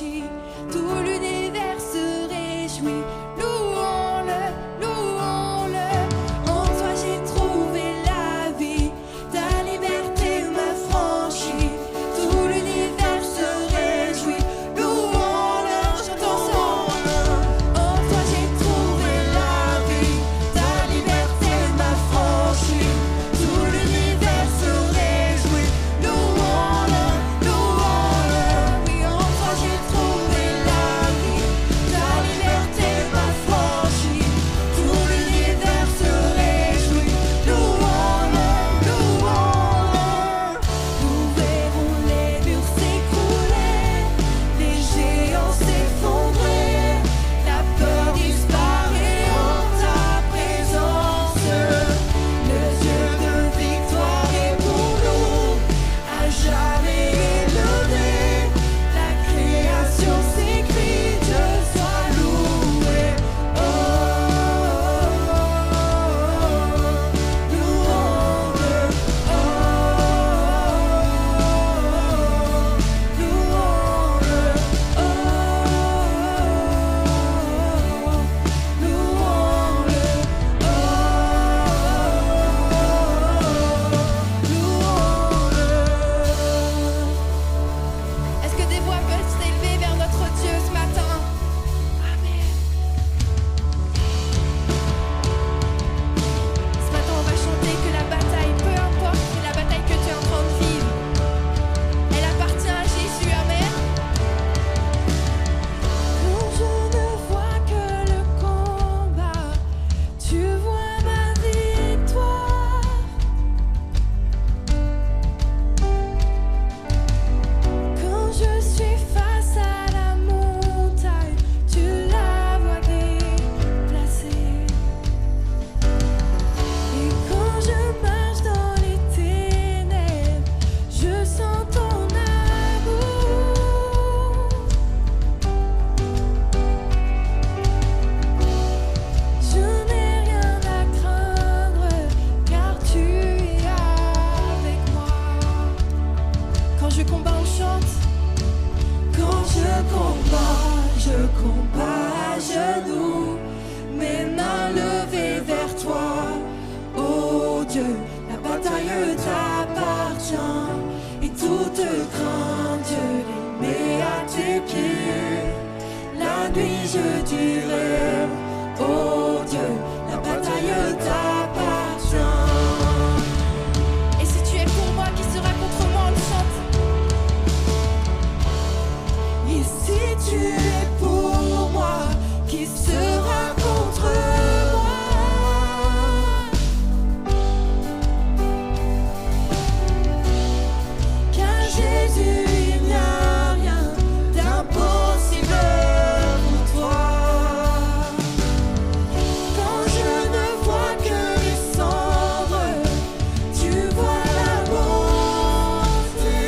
franchi, tout l'univers se réjouit. Louons-le, louons-le. En toi j'ai trouvé la vie, ta liberté m'a franchi, tout l'univers se réjouit. Louons-le, chantons ensemble. En toi j'ai trouvé la vie, ta liberté m'a franchi, tout l'univers se réjouit. Louons-le, louons-le. Oui, en toi j'ai trouvé la vie, ta liberté m'a franchi, tout l'univers se réjouit. Louons-le, louons-le. Nous verrons les murs s'écrouler, les géants s'effondrer, la peur disparaît en ta présence. Le Dieu de victoire est pour nous, à jamais élevé. La création s'écrit, Dieu soit loué. Oh, louons-le. Oh, louons-le. Est-ce que des voix peuvent s'élever vers notre Dieu ce matin? Amen. Ce matin, on va chanter que la bataille, peu importe la bataille que tu es en train de vivre, elle appartient à Jésus. Amen. Quand je ne vois que le combat, tu vois ma victoire. Quand je suis face à la montagne, tu la vois déplacée. Et quand je marche dans les ténèbres, je sens ton amour. Je n'ai rien à craindre, car tu es avec moi. Quand je combats, on chante. Quand je combats à genoux, mes mains levées vers toi. Oh Dieu, la bataille t'appartient, et toute crainte je les mets à tes pieds. La nuit je dirai, oh Dieu, la bataille t'appartient. Et si tu es pour moi, qui sera contre moi? On le chante. Et si tu es pour moi, qui sera contre moi? Car Jésus, il n'y a rien d'impossible pour toi. Quand je ne vois que les cendres, tu vois la bonté.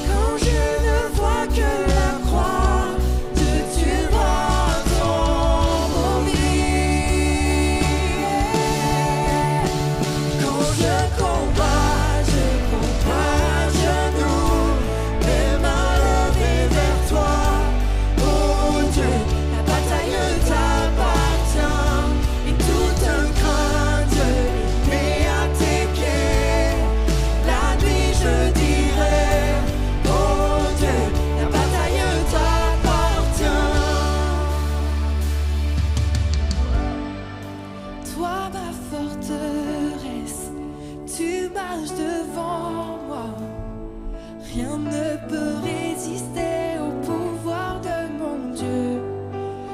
Quand je ne vois que la croix, Dieu, tu vois ton vie. Quand je combats à genoux, mes mains levées vers toi. Oh Dieu, la bataille t'appartient, et toute crainte je les mets à tes pieds. La nuit je dirai, oh Dieu, la bataille t'appartient. Toi ma forteresse, tu marches devant moi. Rien ne peut résister au pouvoir de mon Dieu.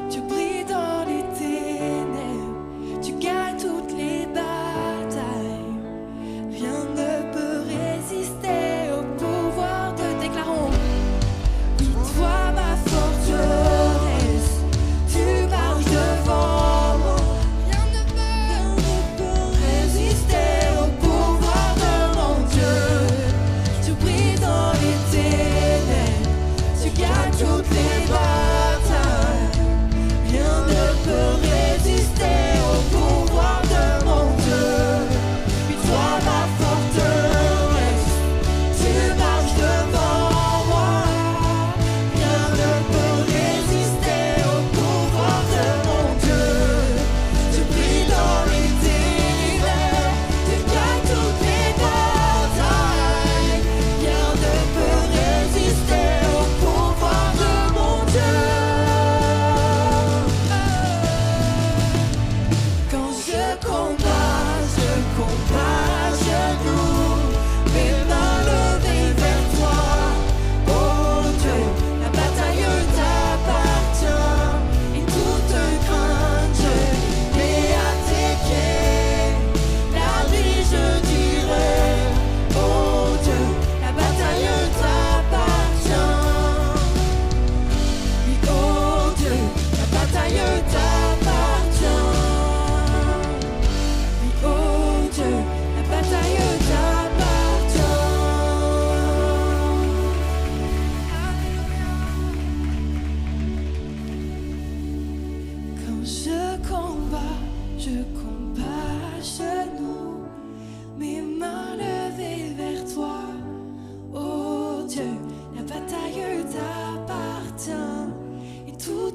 Tu brilles dans les ténèbres, tu gagnes toutes les batailles. Rien ne peut résister au pouvoir de déclarons. Oui, toi ma forteresse, tu marches devant moi. Rien ne peut résister au pouvoir de mon Dieu. Tu brilles dans les ténèbres.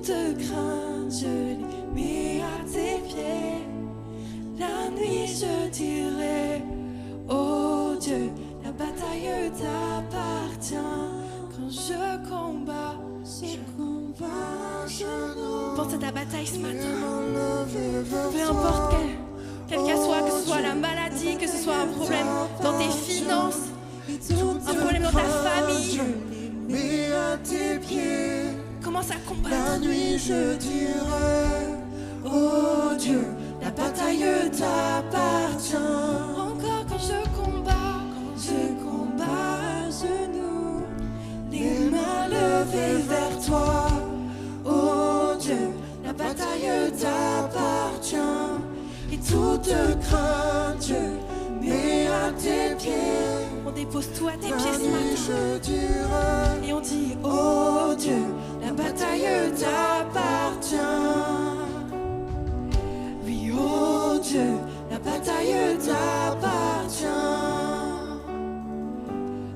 toute crainte, je les mets à tes pieds. La nuit, je dirai, oh Dieu, la bataille t'appartient. Quand je combats, pense à ta bataille ce matin. Peu importe quelle qu'elle soit, que ce soit la maladie, que ce soit un problème dans tes finances, un problème dans ta famille. Mets à tes pieds. Commence à combattre. La nuit je dirai, oh Dieu, la bataille t'appartient. Encore quand je combats à genoux, Les mains levées vers toi, oh Dieu, la bataille t'appartient. et toute Crainte, Dieu, mets à tes pieds. on dépose tout à tes pieds La ce nuit matin. je dirai, Et on dit, oh Dieu, la bataille t'appartient. Oui, oh Dieu, la bataille t'appartient.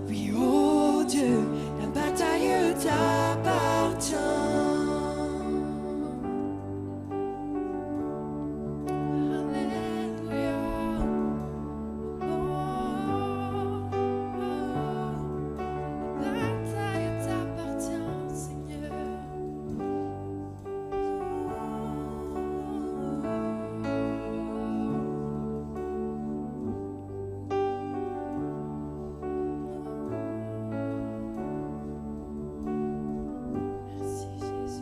Oui, oh Dieu, la bataille t'appartient. Alléluia. La bataille t'appartient, Seigneur. Merci Jésus.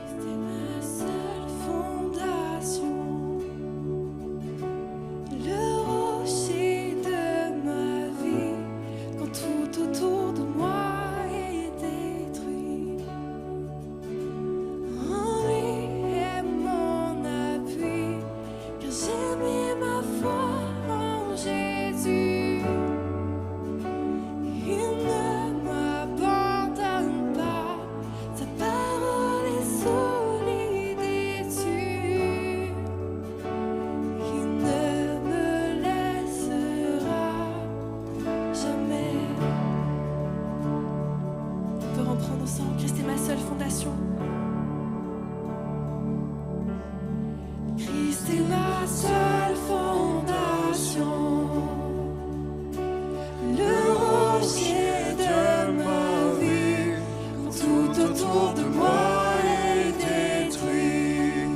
C'était ma seule fondation, le rocher de ma vie, quand tout autour de moi est détruit. En lui est mon appui, car j'ai mis ma foi en Jésus. Il ne m'abandonne pas, sa parole est solide et sûre. Il ne me laissera jamais. On peut reprendre ensemble. Christ est ma seule fondation. Christ est ma seule fondation. Le rocher de ma vie, quand tout autour de moi est détruit.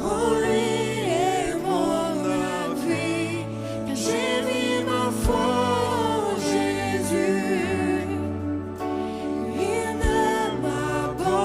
En lui est mon appui, car j'ai mis ma foi en Jésus. Il ne m'abandonne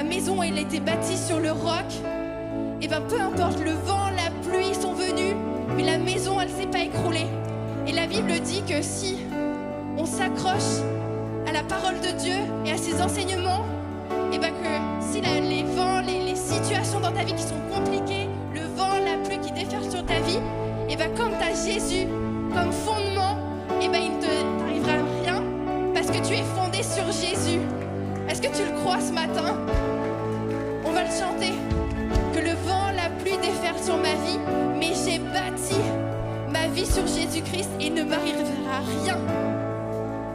ta maison elle a été bâtie sur le roc, et ben peu importe le vent, la pluie sont venus, mais la maison elle s'est pas écroulée. Et la Bible dit que si on s'accroche à la parole de Dieu et à ses enseignements, et ben que si les vents, les situations dans ta vie qui sont compliquées, le vent, la pluie qui déferle sur ta vie, et ben comme tu as Jésus comme fondement, et ben il ne t'arrivera rien parce que tu es fondé sur Jésus. Est-ce que tu le crois ce matin? On va le chanter. Que le vent, la pluie déferle sur ma vie, mais j'ai bâti ma vie sur Jésus-Christ et il ne m'arrivera rien.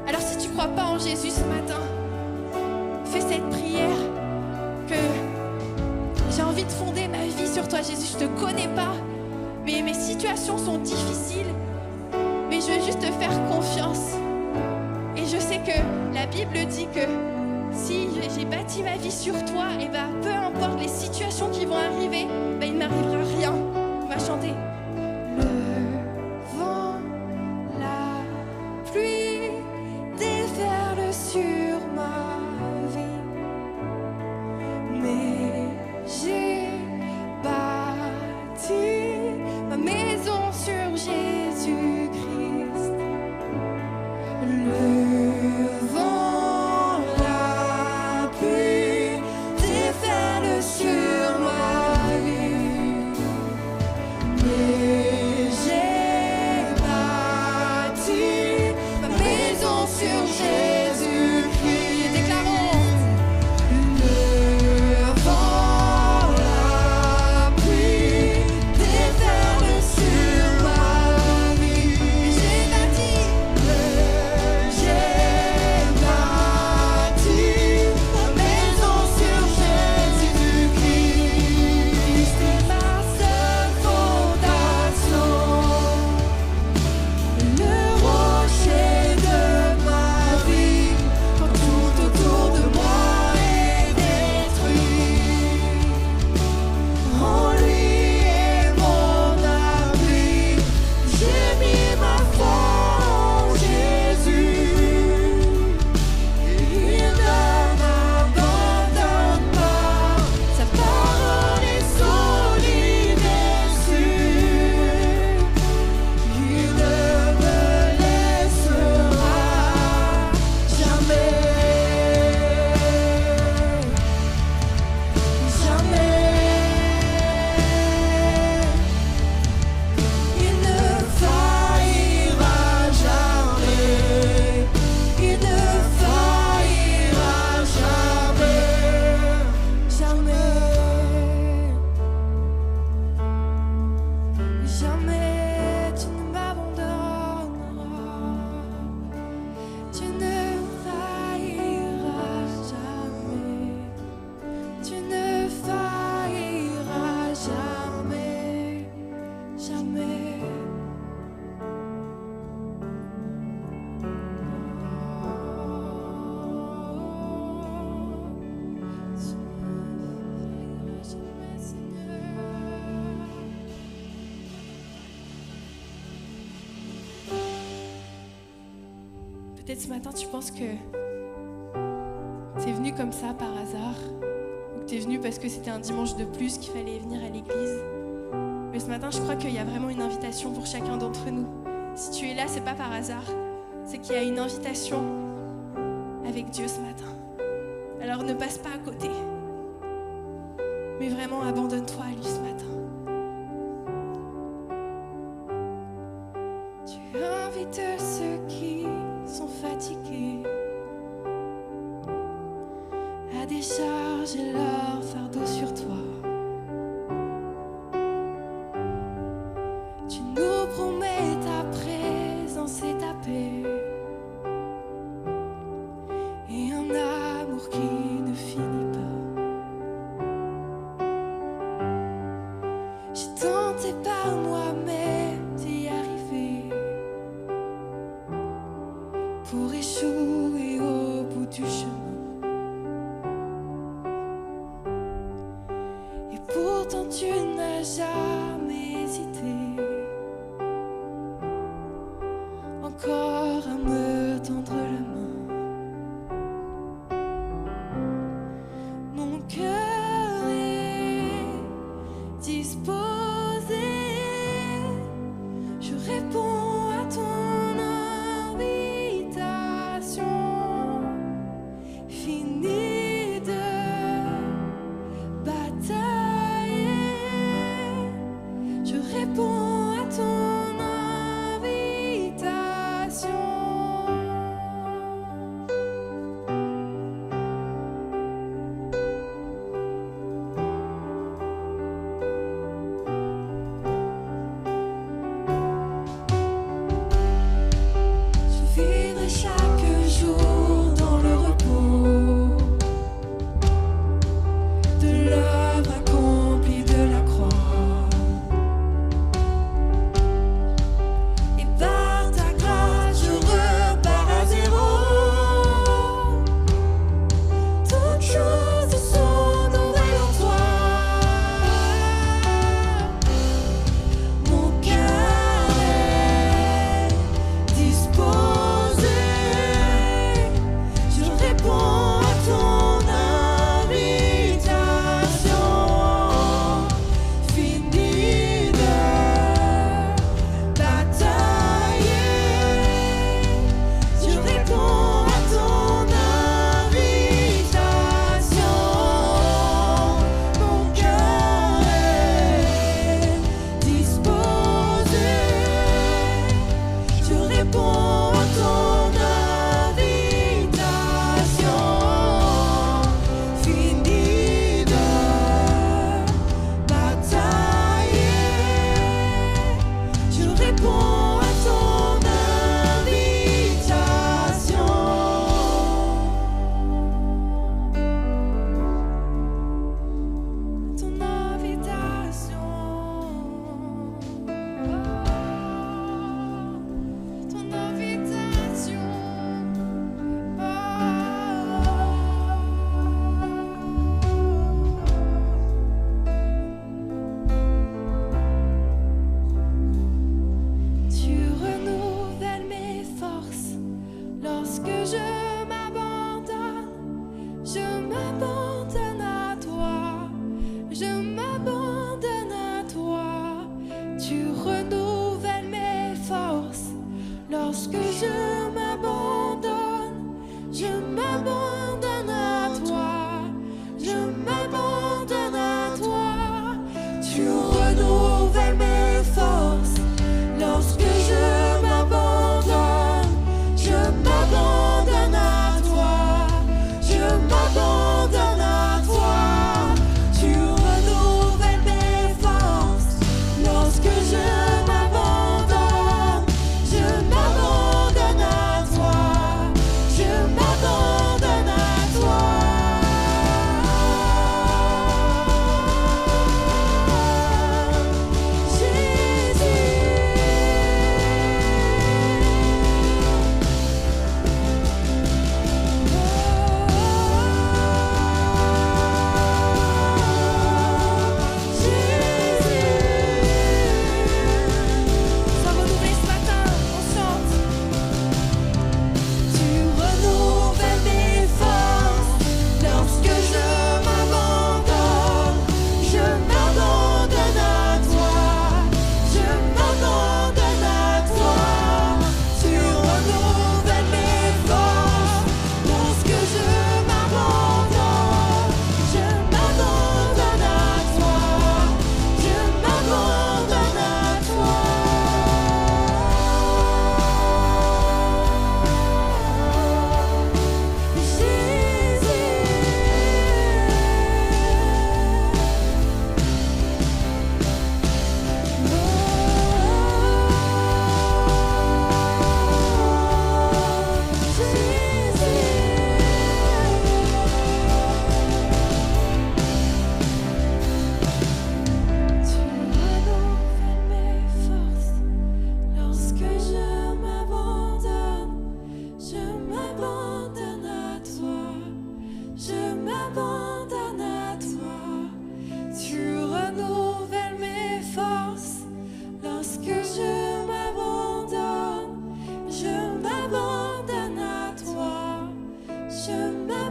Alors si tu ne crois pas en Jésus ce matin, fais cette prière que j'ai envie de fonder ma vie sur toi, Jésus. Je ne te connais pas, mais mes situations sont difficiles, mais je veux juste te faire confiance. Et je sais que la Bible dit que si j'ai bâti ma vie sur toi, et ben peu importe les situations qui vont arriver, ben il n'arrivera rien. On va chanter. Le vent, la pluie déferle sur ma vie, mais j'ai bâti ma maison sur Jésus-Christ. Le vent, la pluie déferle sur ma vie, mais j'ai bâti ma maison sur Jésus-Christ. Déclarons. Le vent, la pluie déferle sur ma vie, mais j'ai bâti ma maison sur Jésus-Christ. C'est ma seule fondation, le rocher de ma vie, quand tout autour de moi est détruit. En lui est mon abri, j'ai mis ma foi en Jésus. Il ne m'abandonne pas, sa parole est solide et sûre. Il ne me laissera jamais, jamais. Il ne faillira jamais, il ne faillira jamais, jamais, jamais. Tu ne m'abandonneras, tu ne failliras jamais, tu ne failliras jamais, jamais. Peut-être ce matin tu penses que t'es venu comme ça par hasard, ou que t'es venu parce que c'était un dimanche de plus qu'il fallait venir à l'église. Mais ce matin je crois qu'il y a vraiment une invitation pour chacun d'entre nous. Si tu es là, c'est pas par hasard, c'est qu'il y a une invitation avec Dieu ce matin. Alors ne passe pas à côté, mais vraiment abandonne-toi à lui ce matin. Tu invites ceux qui sont fatigués à décharger leur fardeau sur toi. Tu nous promets ta présence et ta paix, et un amour qui ne finit pas. J'ai tenté par moi-même d'y arriver, pour échouer au bout du chemin. Et pourtant tu n'as jamais hésité encore à me tendre la main. Mon cœur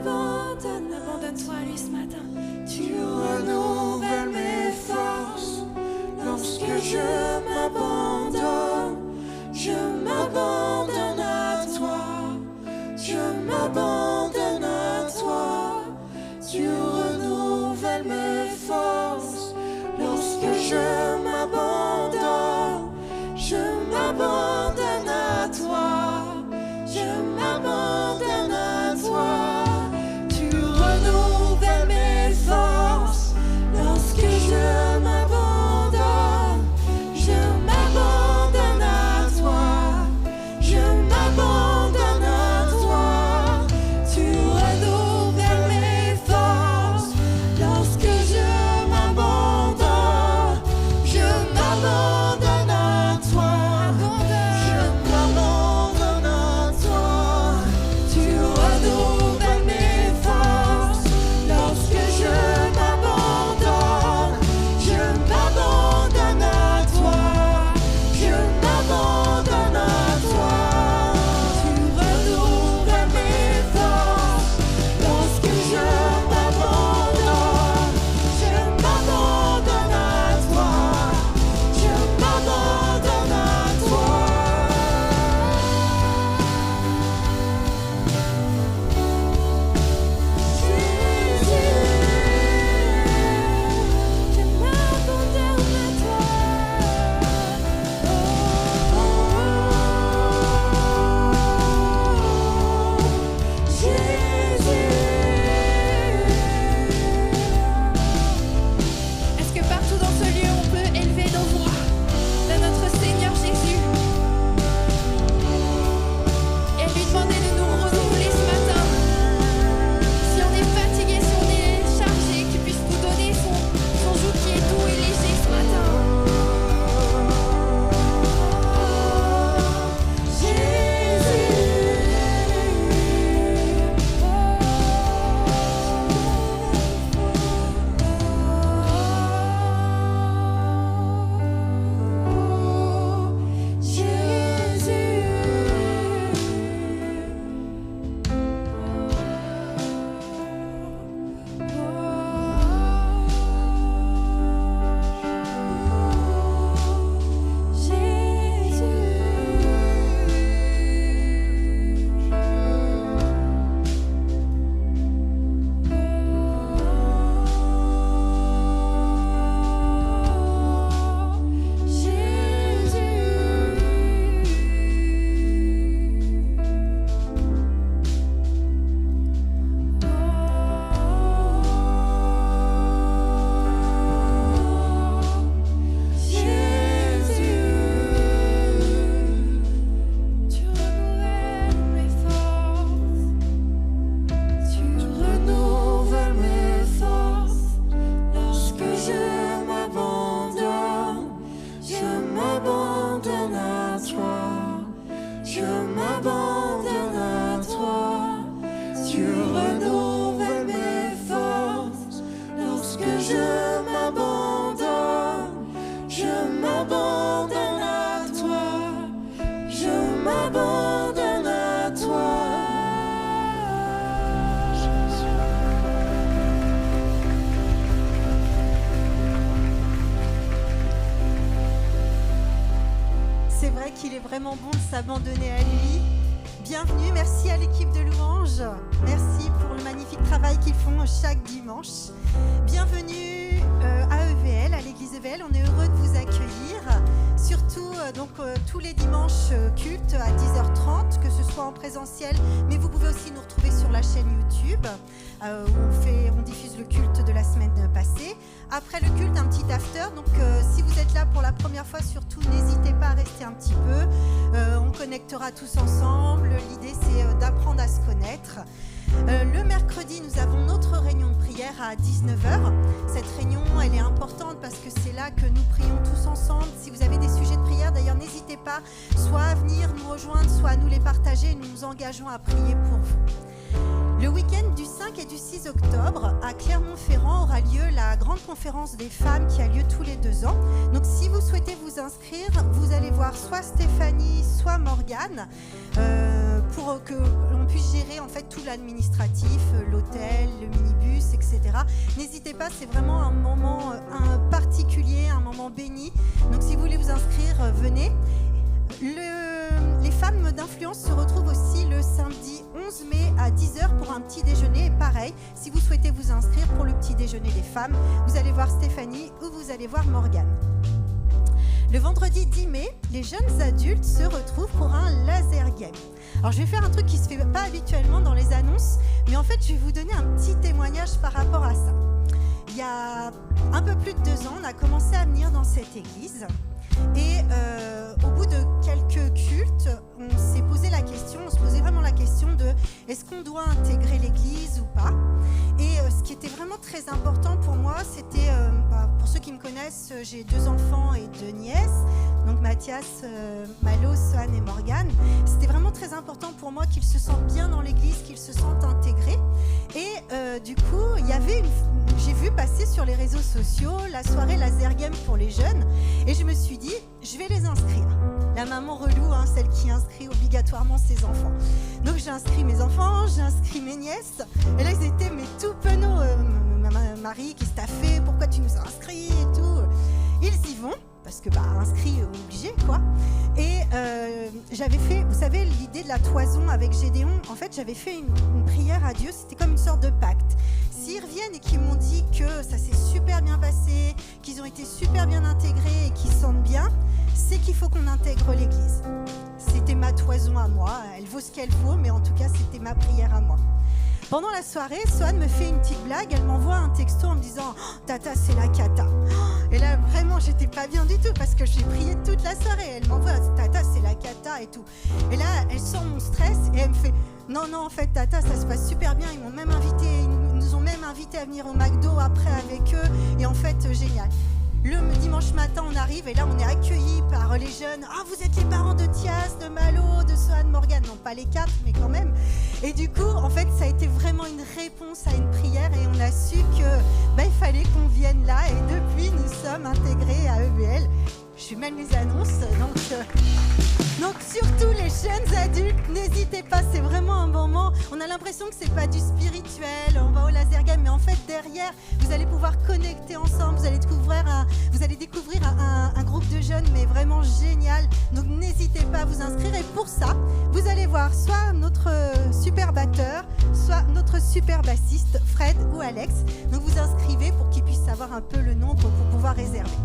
Abandonne-toi à lui ce matin. Tu renouvelles mes forces lorsque je m'abandonne. Je m'abandonne à toi. Je m'abandonne à toi. Tu renouvelles mes forces lorsque je m'abandonne. Je m'abandonne à toi. Je m'abandonne à toi. Tu renouvelles mes forces lorsque je m'abandonne. Je m'abandonne à toi. Je m'abandonne à toi. Tu renouvelles mes forces lorsque je m'abandonne. Je m'abandonne à toi. Je m'abandonne à toi. Tu renouvelles mes forces lorsque je m'abandonne. Je m'abandonne à toi. Je m'abandonne à toi. Tu renouvelles mes forces lorsque je m'abandonne. Je m'abandonne à toi. Je m'abandonne à toi. Est-ce que partout dans ce lieu, on peut élever nos voix à notre Seigneur Jésus et lui demander de nous renouveler ce matin? Si on est fatigué, si on est chargé, qu'il puisse nous donner son joug qui est doux et léger ce matin. Tu renouvelles mes forces. Tu Renouvelle mes forces lorsque je m'abandonne. Je m'abandonne à toi. Je m'abandonne à toi. Tu renouvelles mes forces lorsque je m'abandonne. Je m'abandonne à toi. Je m'abandonne à toi. C'est vrai qu'il est vraiment bon de s'abandonner à lui. Bienvenue, merci à l'équipe de louange. Merci pour le magnifique travail qu'ils font chaque dimanche. Bienvenue à EVL, à l'église EVL. On est heureux de vous accueillir. Surtout tous les dimanches culte à 10h30, que ce soit en présentiel, mais vous pouvez aussi nous retrouver sur la chaîne YouTube où on diffuse le culte de la semaine passée. Après le culte, un petit after. Donc si vous êtes là pour la première fois, surtout n'hésitez pas à rester un petit peu. On connectera tous ensemble. L'idée c'est d'apprendre à se connaître. Le mercredi, nous avons notre réunion de prière à 19h. Cette réunion, elle est importante parce que c'est là que nous prions tous ensemble. Si vous avez des sujets de prière, d'ailleurs, n'hésitez pas soit à venir nous rejoindre, soit à nous les partager. Nous nous engageons à prier pour vous. Le week-end du 5 et du 6 octobre, à Clermont-Ferrand, aura lieu la grande conférence des femmes qui a lieu tous les 2 ans. Donc, si vous souhaitez vous inscrire, vous allez voir soit Stéphanie, soit Morgane pour que l'on puisse gérer en fait tout l'administratif, l'hôtel, le minibus, etc. N'hésitez pas, c'est vraiment un moment particulier, un moment béni. Donc si vous voulez vous inscrire, venez. Les femmes d'influence se retrouvent aussi le samedi 11 mai à 10h pour un petit déjeuner. Et pareil, si vous souhaitez vous inscrire pour le petit déjeuner des femmes, vous allez voir Stéphanie ou vous allez voir Morgane. Le vendredi 10 mai, les jeunes adultes se retrouvent pour un laser game. Alors je vais faire un truc qui ne se fait pas habituellement dans les annonces, mais en fait je vais vous donner un petit témoignage par rapport à ça. Il y a un peu plus de 2 ans, on a commencé à venir dans cette église et au bout de quelques cultes, on s'est posé la question, on se posait vraiment la question de est-ce qu'on doit intégrer l'église ou pas. Et ce qui était vraiment très important pour moi, c'était, pour ceux qui me connaissent, j'ai 2 enfants et 2 nièces, donc Mathias, Malo, Sohan et Morgane. C'était vraiment très important pour moi qu'ils se sentent bien dans l'église, qu'ils se sentent intégrés. Et du coup, j'ai vu passer sur les réseaux sociaux la soirée laser game pour les jeunes, et je me suis dit, je vais les inscrire. La maman relou, celle qui inscrit obligatoirement ses enfants. Donc j'ai inscrit mes enfants, j'ai inscrit mes nièces, et là ils étaient mais tout penauds. Marie, qu'est-ce que t'as fait? Pourquoi tu nous as inscrits et tout? Ils y vont, parce que inscrits obligés quoi. Et j'avais fait, vous savez, l'idée de la toison avec Gédéon, en fait j'avais fait une prière à Dieu, c'était comme une sorte de pacte. S'ils reviennent et qu'ils m'ont dit que ça s'est super bien passé, qu'ils ont été super bien intégrés et qu'ils se sentent bien, c'est qu'il faut qu'on intègre l'église. C'était ma toison à moi, elle vaut ce qu'elle vaut, mais en tout cas c'était ma prière à moi. Pendant la soirée, Sohan me fait une petite blague, elle m'envoie un texto en me disant oh, « Tata, c'est la cata ». Et là, vraiment, j'étais pas bien du tout parce que j'ai prié toute la soirée. Elle m'envoie « Tata, c'est la cata » et tout. Et là, elle sent mon stress et elle me fait « Non, en fait, Tata, ça se passe super bien. Ils nous ont même invité à venir au McDo après avec eux. Et en fait, génial. » Le dimanche matin, on arrive et là, on est accueillis par les jeunes. « Ah, vous êtes les parents de Thias, de Malo, de Sohan, Morgane. » Non, pas les 4, mais quand même. Et du coup, en fait, ça a été vraiment une réponse à une prière et on a su que il fallait qu'on vienne là. Et depuis, nous sommes intégrés à EBL. Je fais mal mes annonces, donc surtout les jeunes adultes, n'hésitez pas, c'est vraiment un moment. On a l'impression que c'est pas du spirituel, on va au laser game, mais en fait derrière, vous allez pouvoir connecter ensemble, vous allez découvrir un groupe de jeunes, mais vraiment génial. Donc n'hésitez pas à vous inscrire. Et pour ça, vous allez voir soit notre super batteur, soit notre super bassiste, Fred ou Alex. Donc vous inscrivez pour qu'ils puissent savoir un peu le nombre pour pouvoir réserver.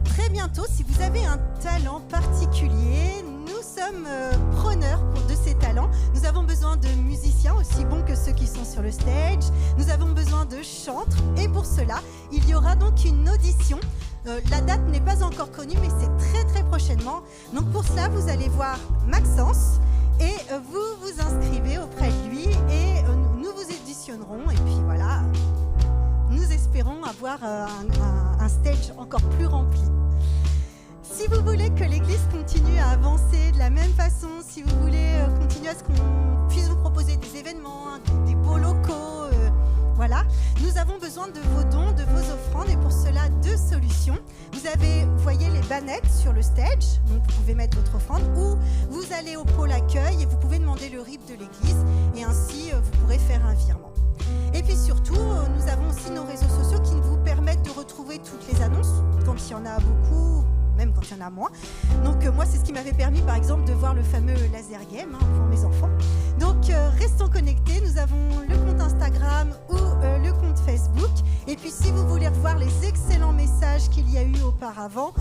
Très bientôt, si vous avez un talent particulier, nous sommes preneurs de ces talents. Nous avons besoin de musiciens aussi bons que ceux qui sont sur le stage. Nous avons besoin de chantres et pour cela, il y aura donc une audition. La date n'est pas encore connue, mais c'est très très prochainement. Donc pour cela, vous allez voir Maxence et vous vous inscrivez auprès de lui et nous vous auditionnerons. Et puis voilà, nous espérons avoir un stage encore plus rempli. Si vous voulez que l'Église continue à avancer de la même façon, si vous voulez continuer à ce qu'on puisse vous proposer des événements, des beaux locaux, voilà, nous avons besoin de vos dons, de vos offrandes et pour cela, 2 solutions. Vous voyez les bannettes sur le stage, donc vous pouvez mettre votre offrande ou vous allez au pôle accueil et vous pouvez demander le RIB de l'Église et ainsi vous pourrez faire un virement. Et puis surtout, nous avons aussi nos réseaux sociaux qui vous permettent de retrouver toutes les annonces quand il y en a beaucoup, même quand il y en a moins. Donc moi, c'est ce qui m'avait permis, par exemple, de voir le fameux laser game pour mes enfants. Donc restons connectés. Nous avons le compte Instagram ou le compte Facebook. Et puis si vous voulez revoir les excellents messages qu'il y a eu auparavant,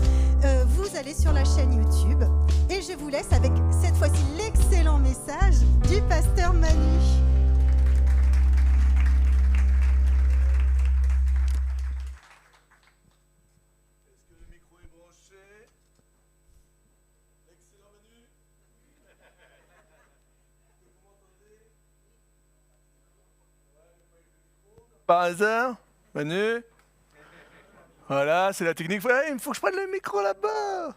vous allez sur la chaîne YouTube. Et je vous laisse avec cette fois-ci l'excellent message du pasteur Manu. Par hasard, Manu. Voilà, c'est la technique. Ouais, il faut que je prenne le micro là-bas.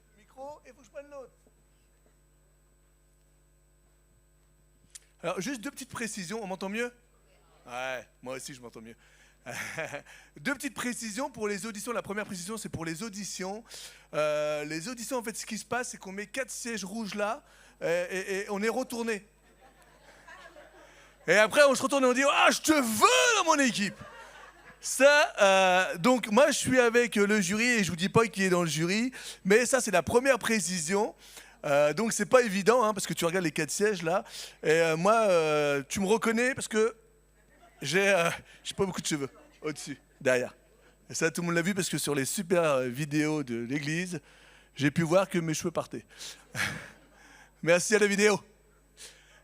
Le micro, il faut que je prenne l'autre. Alors, juste 2 petites précisions. On m'entend mieux? Ouais, moi aussi, je m'entends mieux. Deux petites précisions pour les auditions. La première précision, c'est pour les auditions. Les auditions, en fait, ce qui se passe, c'est qu'on met 4 sièges rouges là et on est retourné. Et après, on se retourne et on dit « Ah, je te veux dans mon équipe !» Ça, donc moi, je suis avec le jury et je vous dis pas qui est dans le jury, mais ça, c'est la première précision. Donc, c'est pas évident, hein, parce que tu regardes les 4 sièges là. Et moi, tu me reconnais parce que j'ai pas beaucoup de cheveux au-dessus, derrière. Et ça, tout le monde l'a vu parce que sur les super vidéos de l'église, j'ai pu voir que mes cheveux partaient. Merci à la vidéo.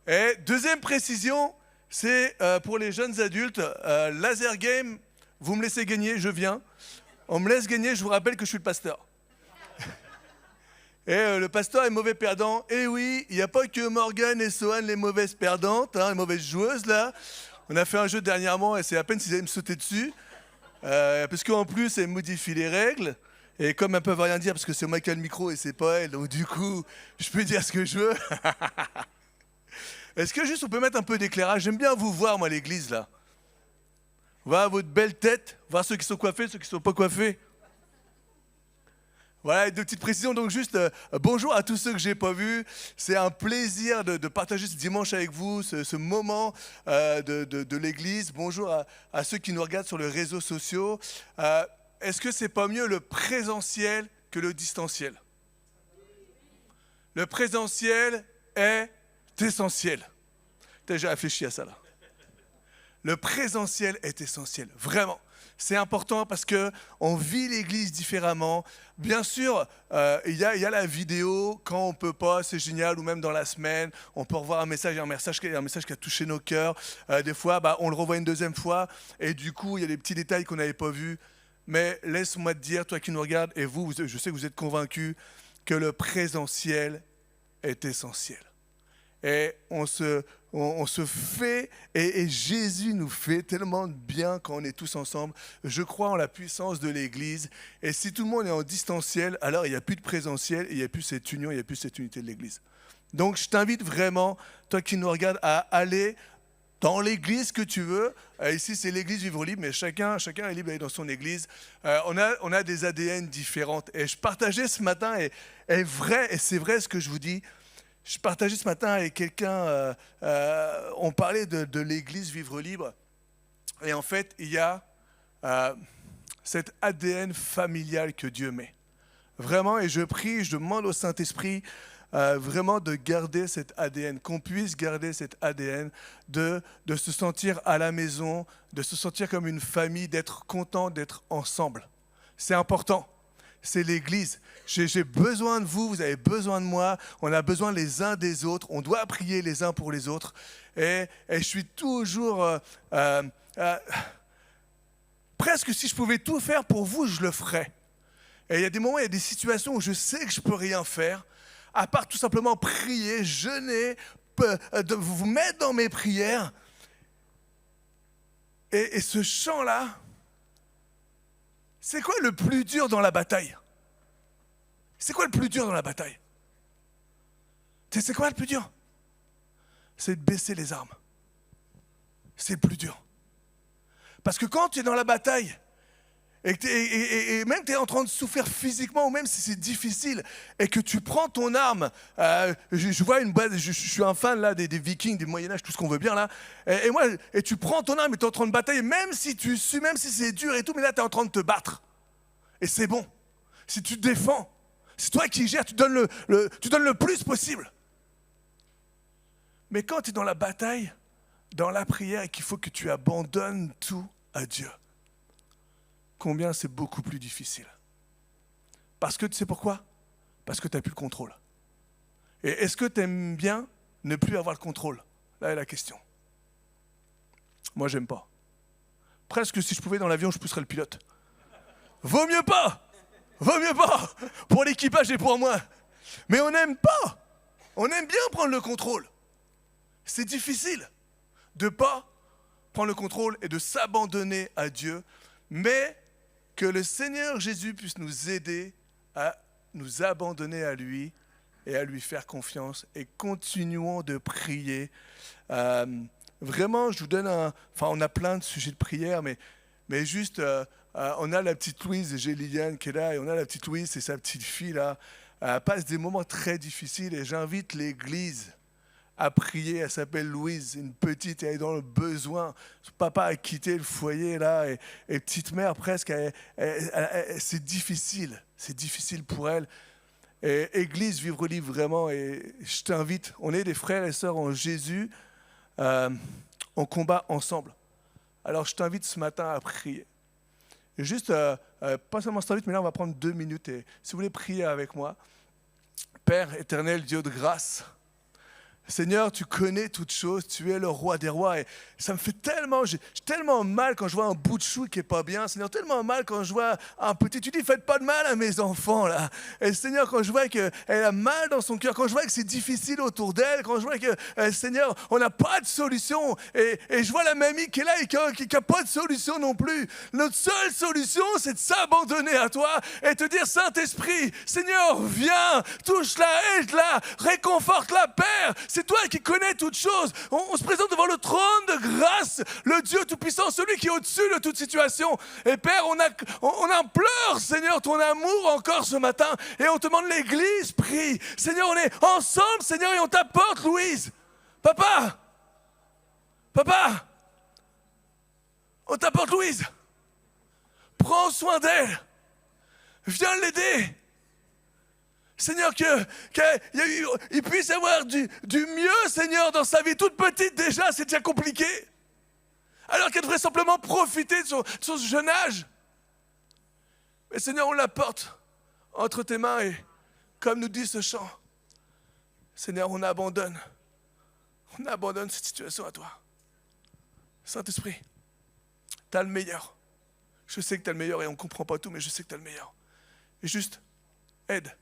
Et deuxième précision, c'est pour les jeunes adultes, laser game, vous me laissez gagner, je viens. On me laisse gagner, je vous rappelle que je suis le pasteur. Et le pasteur est mauvais perdant. Et oui, il n'y a pas que Morgane et Sohan les mauvaises perdantes, hein, les mauvaises joueuses là. On a fait un jeu dernièrement et c'est à peine s'ils allaient me sauter dessus. Parce qu'en plus, elles modifient les règles. Et comme elles peuvent rien dire parce que c'est moi qui ai le micro et c'est pas elles, donc du coup, je peux dire ce que je veux. Est-ce que juste on peut mettre un peu d'éclairage? J'aime bien vous voir, moi, à l'église, là. Voir votre belle tête, voir ceux qui sont coiffés, ceux qui ne sont pas coiffés. Voilà, deux petites précisions. Donc juste, bonjour à tous ceux que je n'ai pas vus. C'est un plaisir de partager ce dimanche avec vous, ce moment de l'église. Bonjour à ceux qui nous regardent sur les réseaux sociaux. Est-ce que c'est pas mieux le présentiel que le distanciel? Le présentiel est essentiel. J'ai réfléchi à ça là. Le présentiel est essentiel, vraiment. C'est important parce qu'on vit l'église différemment. Bien sûr, il y a la vidéo, quand on ne peut pas, c'est génial, ou même dans la semaine, on peut revoir un message qui a touché nos cœurs. Des fois, on le revoit une deuxième fois, et du coup, il y a des petits détails qu'on n'avait pas vus. Mais laisse-moi te dire, toi qui nous regardes, et vous, je sais que vous êtes convaincus, que le présentiel est essentiel. Et on se fait, et Jésus nous fait tellement de bien quand on est tous ensemble. Je crois en la puissance de l'Église. Et si tout le monde est en distanciel, alors il n'y a plus de présentiel, et il n'y a plus cette union, il n'y a plus cette unité de l'Église. Donc je t'invite vraiment, toi qui nous regardes, à aller dans l'église que tu veux. Ici, c'est l'église Vivre Libre, mais chacun est libre d'aller dans son église. On a des ADN différentes. Et je partageais ce matin, et c'est vrai ce que je vous dis, je partageais ce matin avec quelqu'un, on parlait de l'église Vivre Libre. Et en fait, il y a cet ADN familial que Dieu met. Vraiment, et je prie, je demande au Saint-Esprit vraiment de garder cet ADN, qu'on puisse garder cet ADN, de se sentir à la maison, de se sentir comme une famille, d'être content d'être ensemble. C'est important, c'est l'Église. J'ai besoin de vous, vous avez besoin de moi, on a besoin les uns des autres, on doit prier les uns pour les autres. Et je suis toujours... presque si je pouvais tout faire pour vous, je le ferais. Et il y a des moments, il y a des situations où je sais que je ne peux rien faire, à part tout simplement prier, jeûner, vous mettre dans mes prières. Et ce chant-là, c'est quoi le plus dur dans la bataille? C'est quoi le plus dur dans la bataille? C'est quoi le plus dur? C'est de baisser les armes. C'est le plus dur. Parce que quand tu es dans la bataille, et même tu es en train de souffrir physiquement, ou même si c'est difficile, et que tu prends ton arme, je vois une base, je suis un fan là, des Vikings, du Moyen-Âge, tout ce qu'on veut bien là, et tu prends ton arme et tu es en train de batailler, même si tu suis, même si c'est dur et tout, mais là tu es en train de te battre. Et c'est bon. Si tu te défends, c'est toi qui gères, tu donnes le plus possible. Mais quand tu es dans la bataille, dans la prière, et qu'il faut que tu abandonnes tout à Dieu, combien c'est beaucoup plus difficile. Parce que tu sais pourquoi? Parce que tu n'as plus le contrôle. Et est-ce que tu aimes bien ne plus avoir le contrôle? Là est la question. Moi, j'aime pas. Presque si je pouvais dans l'avion, je pousserais le pilote. Vaut mieux pas! Vaut mieux pas! Pour l'équipage et pour moi. Mais on n'aime pas. On aime bien prendre le contrôle. C'est difficile de ne pas prendre le contrôle et de s'abandonner à Dieu. Mais que le Seigneur Jésus puisse nous aider à nous abandonner à lui et à lui faire confiance. Et continuons de prier. Vraiment, je vous donne on a plein de sujets de prière, mais mais juste, on a la petite Louise, j'ai Liliane qui est là, et on a la petite Louise, c'est sa petite fille là. Elle passe des moments très difficiles et j'invite l'Église à prier. Elle s'appelle Louise, une petite, elle est dans le besoin. Son papa a quitté le foyer là, et petite mère presque, c'est difficile pour elle. Et Église Vivre Libre vraiment, et je t'invite, on est des frères et sœurs en Jésus, on combat ensemble. Alors je t'invite ce matin à prier. Et juste, pas seulement je t'invite, mais là on va prendre 2 minutes, et si vous voulez prier avec moi. Père éternel, Dieu de grâce, Seigneur, tu connais toutes choses, tu es le roi des rois, et ça me fait tellement, j'ai tellement mal quand je vois un bout de chou qui est pas bien, Seigneur, tellement mal quand je vois un petit, tu dis faites pas de mal à mes enfants là, et Seigneur, quand je vois qu'elle a mal dans son cœur, quand je vois que c'est difficile autour d'elle, quand je vois que Seigneur, on n'a pas de solution, et je vois la mamie qui est là et qui n'a pas de solution non plus, notre seule solution c'est de s'abandonner à toi et te dire Saint-Esprit, Seigneur, viens, touche-la, aide-la, réconforte-la, Père. C'est toi qui connais toutes choses. On se présente devant le trône de grâce, le Dieu Tout-Puissant, celui qui est au-dessus de toute situation. Et Père, on implore, Seigneur, ton amour encore ce matin. Et on te demande l'Église, prie. Seigneur, on est ensemble, Seigneur, et on t'apporte, Louise. Papa, on t'apporte Louise. Prends soin d'elle. Viens l'aider. Seigneur, qu'il puisse avoir du mieux, Seigneur, dans sa vie. Toute petite déjà, c'est déjà compliqué. Alors qu'elle devrait simplement profiter de son jeune âge. Mais Seigneur, on la porte entre tes mains et comme nous dit ce chant, Seigneur, on abandonne cette situation à toi. Saint-Esprit, tu as le meilleur. Je sais que tu as le meilleur et on ne comprend pas tout, mais je sais que tu as le meilleur. Et juste, aide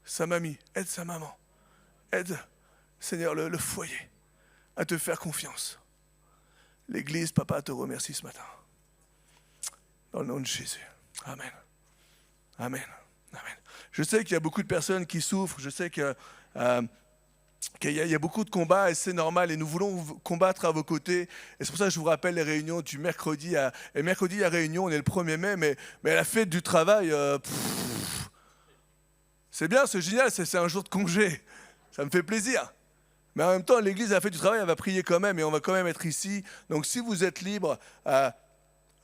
sa mamie, aide sa maman, aide, Seigneur, le foyer à te faire confiance. L'Église, Papa, te remercie ce matin. Dans le nom de Jésus. Amen. Amen. Amen. Je sais qu'il y a beaucoup de personnes qui souffrent, je sais qu'il y a beaucoup de combats et c'est normal et nous voulons combattre à vos côtés. Et c'est pour ça que je vous rappelle les réunions du mercredi. Et mercredi, il y a réunion, on est le 1er mai, mais la fête du travail... c'est bien, c'est génial, c'est un jour de congé. Ça me fait plaisir. Mais en même temps, l'Église a fait du travail, elle va prier quand même et on va quand même être ici. Donc si vous êtes libre,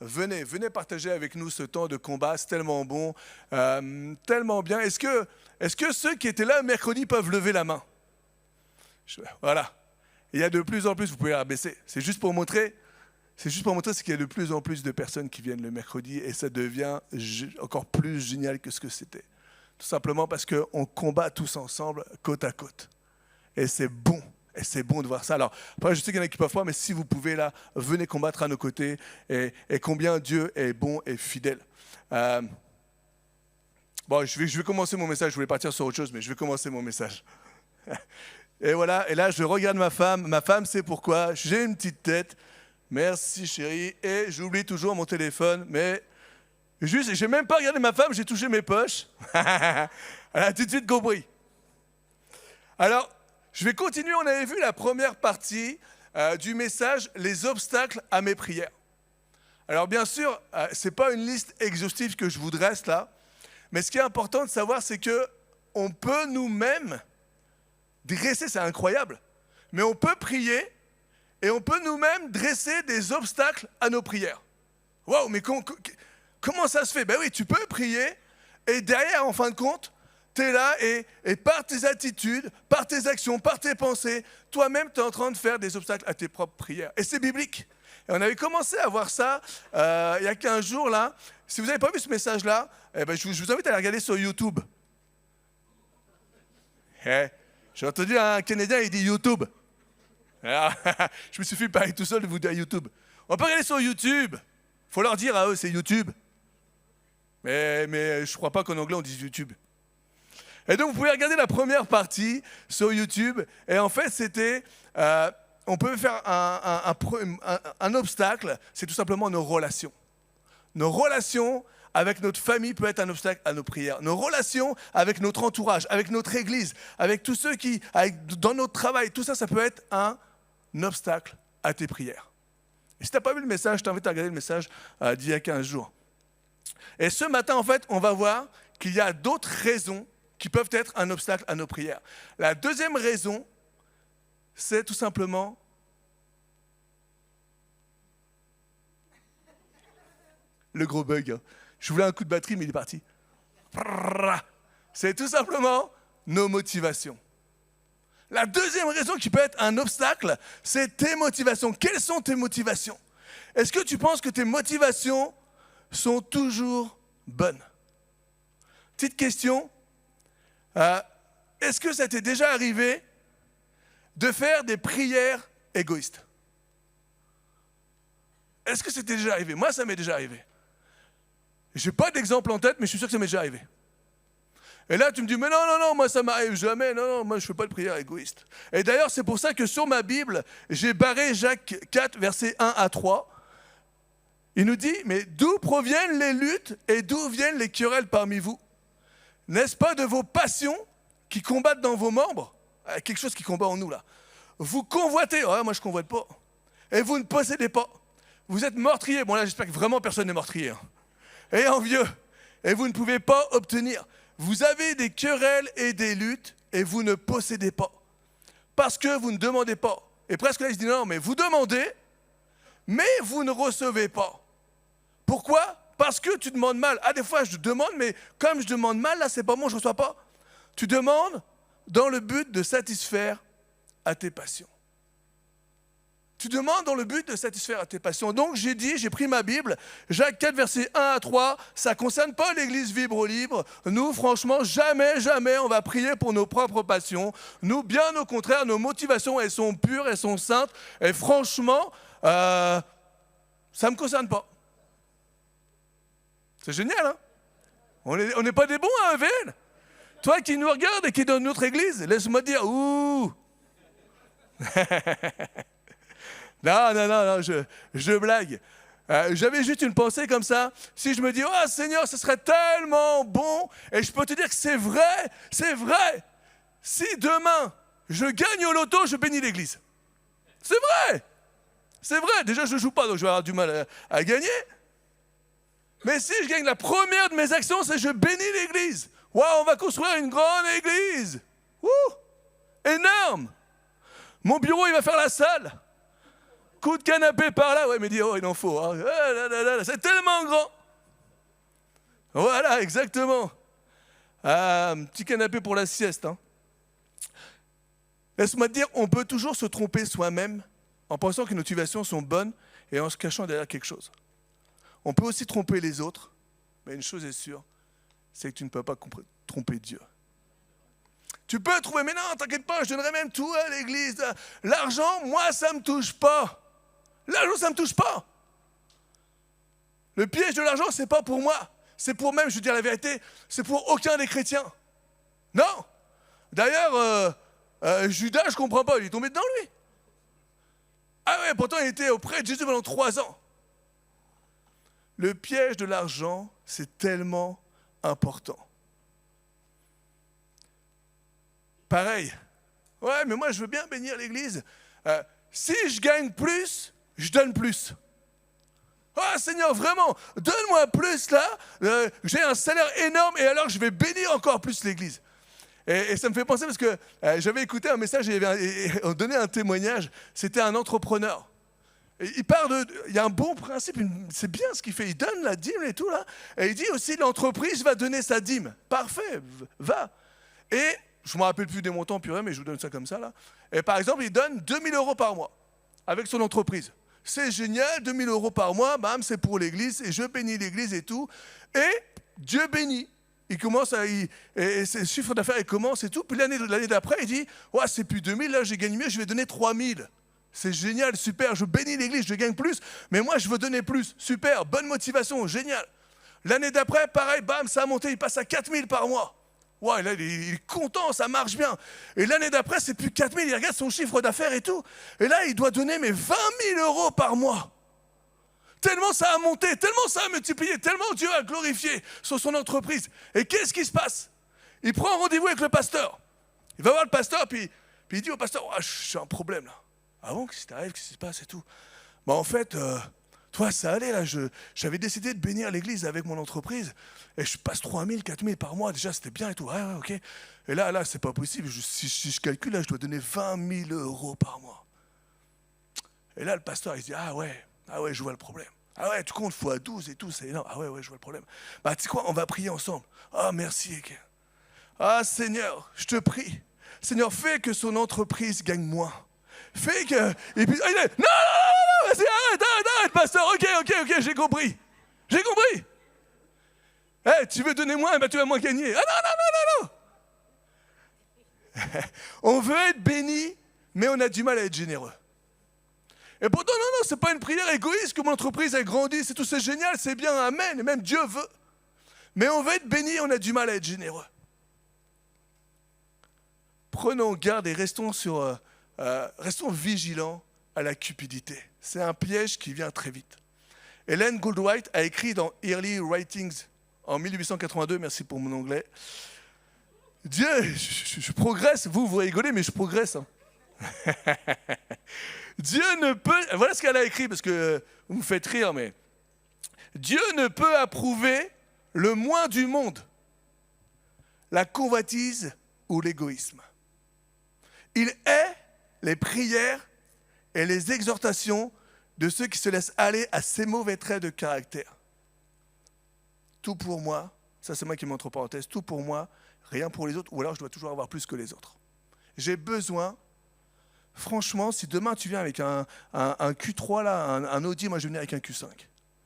venez partager avec nous ce temps de combat. C'est tellement bon, tellement bien. Est-ce que ceux qui étaient là mercredi peuvent lever la main? Voilà. Il y a de plus en plus, vous pouvez la baisser. C'est juste pour montrer c'est qu'il y a de plus en plus de personnes qui viennent le mercredi et ça devient encore plus génial que ce que c'était. Tout simplement parce qu'on combat tous ensemble, côte à côte. Et c'est bon de voir ça. Alors, après, je sais qu'il y en a qui ne peuvent pas, mais si vous pouvez, là, venez combattre à nos côtés. Et combien Dieu est bon et fidèle. Bon, je vais commencer mon message. Je voulais partir sur autre chose, mais je vais commencer mon message. Et voilà, et là, je regarde ma femme. Ma femme sait pourquoi. J'ai une petite tête. Merci, chérie. Et j'oublie toujours mon téléphone, mais... Juste, j'ai même pas regardé ma femme, j'ai touché mes poches. Elle a tout de suite compris. Alors, je vais continuer. On avait vu la première partie du message, les obstacles à mes prières. Alors, bien sûr, ce n'est pas une liste exhaustive que je vous dresse là, mais ce qui est important de savoir, c'est qu'on peut nous-mêmes dresser, c'est incroyable, mais on peut prier et on peut nous-mêmes dresser des obstacles à nos prières. Waouh, mais comment ça se fait? Ben oui, tu peux prier et derrière, en fin de compte, tu es là et par tes attitudes, par tes actions, par tes pensées, toi-même, tu es en train de faire des obstacles à tes propres prières. Et c'est biblique. Et on avait commencé à voir ça il y a 15 jours là. Si vous n'avez pas vu ce message-là, eh ben, je vous invite à aller regarder sur YouTube. J'ai entendu un Canadien, il dit YouTube. Alors, je me suis fait parler tout seul de vous dire YouTube. On peut regarder sur YouTube. Il faut leur dire à eux, c'est YouTube. Mais je ne crois pas qu'en anglais, on dise YouTube. Et donc, vous pouvez regarder la première partie sur YouTube. Et en fait, c'était... on peut faire un obstacle, c'est tout simplement nos relations. Nos relations avec notre famille peuvent être un obstacle à nos prières. Nos relations avec notre entourage, avec notre église, avec tous ceux dans notre travail, tout ça, ça peut être un obstacle à tes prières. Et si tu n'as pas vu le message, je t'invite à regarder le message d'il y a 15 jours. Et ce matin, en fait, on va voir qu'il y a d'autres raisons qui peuvent être un obstacle à nos prières. La deuxième raison, c'est tout simplement le gros bug. Je voulais un coup de batterie, mais il est parti. C'est tout simplement nos motivations. La deuxième raison qui peut être un obstacle, c'est tes motivations. Quelles sont tes motivations? Est-ce que tu penses que tes motivations sont toujours bonnes? Petite question. Est-ce que ça t'est déjà arrivé de faire des prières égoïstes? Est-ce que c'était déjà arrivé? Moi, ça m'est déjà arrivé. Je n'ai pas d'exemple en tête, mais je suis sûr que ça m'est déjà arrivé. Et là, tu me dis, mais non, moi, ça m'arrive jamais. Non, moi, je ne fais pas de prière égoïste. Et d'ailleurs, c'est pour ça que sur ma Bible, j'ai barré Jacques 4, versets 1 à 3. Il nous dit, mais d'où proviennent les luttes et d'où viennent les querelles parmi vous? N'est-ce pas de vos passions qui combattent dans vos membres? Quelque chose qui combat en nous, là. Vous convoitez. Ouais, moi, je ne convoite pas. Et vous ne possédez pas. Vous êtes meurtrier. Bon, là, j'espère que vraiment personne n'est meurtrier. Hein. Et envieux. Et vous ne pouvez pas obtenir. Vous avez des querelles et des luttes et vous ne possédez pas. Parce que vous ne demandez pas. Et presque là, il se dit, non, mais vous demandez, mais vous ne recevez pas. Pourquoi? Parce que tu demandes mal. Ah, des fois, je demande, mais comme je demande mal, là, c'est pas moi, je ne reçois pas. Tu demandes dans le but de satisfaire à tes passions. Tu demandes dans le but de satisfaire à tes passions. Donc, j'ai pris ma Bible, Jacques 4, versets 1 à 3. Ça ne concerne pas l'église Vibre Libre. Nous, franchement, jamais on va prier pour nos propres passions. Nous, bien au contraire, nos motivations, elles sont pures, elles sont saintes. Et franchement, ça ne me concerne pas. C'est génial, hein? On n'est pas des bons à EVL. Toi qui nous regardes et qui est dans notre église, laisse-moi dire, ouh. Non, je blague. J'avais juste une pensée comme ça. Si je me dis, oh Seigneur, ce serait tellement bon, et je peux te dire que c'est vrai. Si demain, je gagne au loto, je bénis l'église. C'est vrai. Déjà, je ne joue pas, donc je vais avoir du mal à gagner. Mais si je gagne la première de mes actions, c'est je bénis l'église. Waouh, on va construire une grande église. Énorme. Mon bureau, il va faire la salle. Coup de canapé par là. Ouais, mais dis, oh, il en faut. Hein. C'est tellement grand. Voilà, exactement. Un petit canapé pour la sieste. Hein. Laisse-moi te dire, on peut toujours se tromper soi-même en pensant que nos motivations sont bonnes et en se cachant derrière quelque chose. On peut aussi tromper les autres, mais une chose est sûre, c'est que tu ne peux pas tromper Dieu. Tu peux trouver, mais non, t'inquiète pas, je donnerai même tout à l'église. L'argent, moi, ça ne me touche pas. L'argent, ça ne me touche pas. Le piège de l'argent, ce n'est pas pour moi. C'est pour même, je veux dire la vérité, c'est pour aucun des chrétiens. Non. D'ailleurs, Judas, je ne comprends pas, il est tombé dedans, lui. Ah ouais, pourtant, il était auprès de Jésus pendant 3 ans. Le piège de l'argent, c'est tellement important. Pareil. Ouais, mais moi, je veux bien bénir l'église. Si je gagne plus, je donne plus. Ah, Seigneur, vraiment, donne-moi plus là. J'ai un salaire énorme et alors je vais bénir encore plus l'église. Et ça me fait penser parce que j'avais écouté un message et on donnait un témoignage. C'était un entrepreneur. Et il y a un bon principe, c'est bien ce qu'il fait. Il donne la dîme et tout là. Et il dit aussi l'entreprise va donner sa dîme. Parfait, va. Et je ne me rappelle plus des montants purée, mais je vous donne ça comme ça là. Et par exemple, il donne 2 000 € par mois avec son entreprise. C'est génial, 2 000 € par mois, bam, c'est pour l'église, et je bénis l'église et tout. Et Dieu bénit. Il commence et ses chiffres d'affaires, il commence et tout. Puis l'année d'après, il dit, ouais, c'est plus 2 000, là j'ai gagné mieux, je vais donner 3 000. C'est génial, super, je bénis l'église, je gagne plus, mais moi je veux donner plus. Super, bonne motivation, génial. L'année d'après, pareil, bam, ça a monté, il passe à 4 000 par mois. Ouais, là, il est content, ça marche bien. Et l'année d'après, c'est plus 4 000, il regarde son chiffre d'affaires et tout. Et là, il doit donner 20 000 € par mois. Tellement ça a monté, tellement ça a multiplié, tellement Dieu a glorifié sur son entreprise. Et qu'est-ce qui se passe? Il prend rendez-vous avec le pasteur. Il va voir le pasteur, puis il dit au pasteur, oh, j'ai un problème là. Ah bon, qu'est-ce qui t'arrive, qu'est-ce qui se passe et tout? bah en fait, toi, ça allait là. J'avais décidé de bénir l'église avec mon entreprise et je passe 3 000, 4 000 par mois. Déjà, c'était bien et tout. Ouais, ok. Et là, c'est pas possible. Si je calcule, là, je dois donner 20 000 euros par mois. Et là, le pasteur, il se dit, ah ouais, je vois le problème. Ah ouais, tu comptes fois 12 et tout, c'est énorme. Ah ouais, je vois le problème. Bah, tu sais quoi, on va prier ensemble. Ah, merci, Eke. Ah, Seigneur, je te prie. Seigneur, fais que son entreprise gagne moins. Fais que... Et puis, il est... Non, vas-y, arrête, pasteur. Ok, j'ai compris. Hey, tu veux donner moins, tu vas moins gagner. Ah non. On veut être béni, mais on a du mal à être généreux. Et pourtant, non, c'est pas une prière égoïste que mon entreprise a grandi, c'est génial, c'est bien, amen, et même Dieu veut. Mais on veut être béni, on a du mal à être généreux. Prenons garde et restons vigilants à la cupidité. C'est un piège qui vient très vite. Ellen Goldwhite a écrit dans Early Writings en 1882, merci pour mon anglais. Dieu, je progresse, vous rigolez, mais je progresse. Hein. Dieu ne peut... Voilà ce qu'elle a écrit, parce que vous me faites rire, mais... Dieu ne peut approuver le moins du monde, la convoitise ou l'égoïsme. Il hait les prières et les exhortations de ceux qui se laissent aller à ces mauvais traits de caractère. Tout pour moi, ça c'est moi qui mets entre parenthèses, tout pour moi, rien pour les autres, ou alors je dois toujours avoir plus que les autres. J'ai besoin... Franchement, si demain tu viens avec un Q3, là, un Audi, moi je vais venir avec un Q5.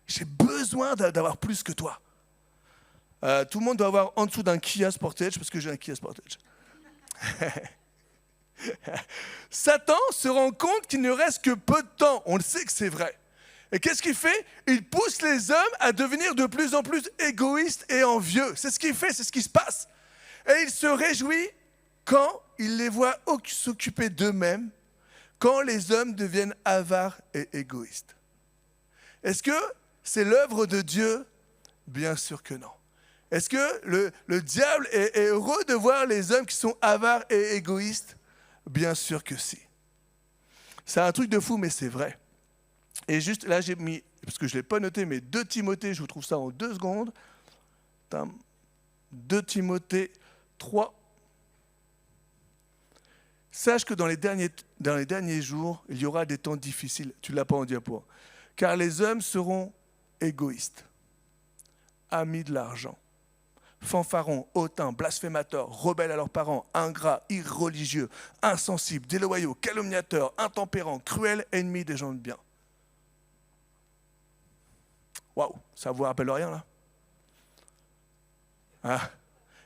J'ai besoin d'avoir plus que toi. Tout le monde doit avoir en dessous d'un Kia Sportage, parce que j'ai un Kia Sportage. Satan se rend compte qu'il ne reste que peu de temps. On le sait que c'est vrai. Et qu'est-ce qu'il fait? Il pousse les hommes à devenir de plus en plus égoïstes et envieux. C'est ce qu'il fait, c'est ce qui se passe. Et il se réjouit quand il les voit s'occuper d'eux-mêmes, quand les hommes deviennent avares et égoïstes. Est-ce que c'est l'œuvre de Dieu? Bien sûr que non. Est-ce que le diable est heureux de voir les hommes qui sont avares et égoïstes? Bien sûr que si. C'est un truc de fou, mais c'est vrai. Et juste là, j'ai mis, parce que je ne l'ai pas noté, mais 2 Timothée, je vous trouve ça en 2 secondes. 2 Timothée 3. Sache que dans les derniers jours, il y aura des temps difficiles. Tu ne l'as pas en diapo. Car les hommes seront égoïstes, amis de l'argent, fanfarons, hautains, blasphémateurs, rebelles à leurs parents, ingrats, irreligieux, insensibles, déloyaux, calomniateurs, intempérants, cruels, ennemis des gens de bien. Waouh, ça vous rappelle rien là?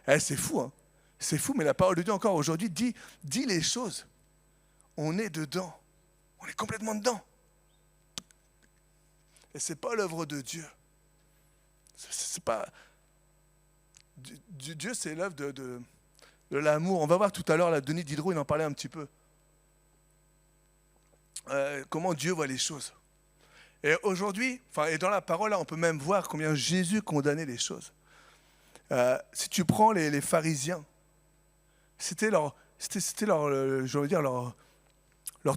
Ah, c'est fou, hein? C'est fou, mais la parole de Dieu encore aujourd'hui dit les choses. On est dedans. On est complètement dedans. Et ce n'est pas l'œuvre de Dieu. C'est pas... Dieu, c'est l'œuvre de l'amour. On va voir tout à l'heure, là, Denis Diderot, il en parlait un petit peu. Comment Dieu voit les choses. Et aujourd'hui, et dans la parole, là, on peut même voir combien Jésus condamnait les choses. Si tu prends les pharisiens, c'était leur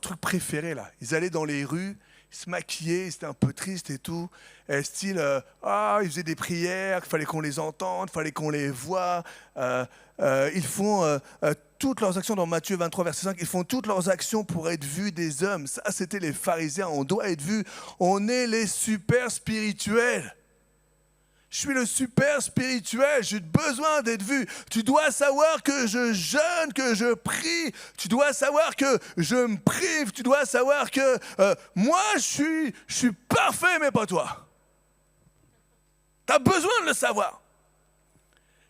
truc préféré là. Ils allaient dans les rues, ils se maquillaient, ils étaient un peu tristes et tout. Et style, ils faisaient des prières, il fallait qu'on les entende, il fallait qu'on les voie. Ils font toutes leurs actions dans Matthieu 23, verset 5. Ils font toutes leurs actions pour être vus des hommes. Ça, c'était les pharisiens. On doit être vus. On est les super spirituels. Je suis le super spirituel, j'ai besoin d'être vu. Tu dois savoir que je jeûne, que je prie. Tu dois savoir que je me prive. Tu dois savoir que moi, je suis parfait, mais pas toi. Tu as besoin de le savoir.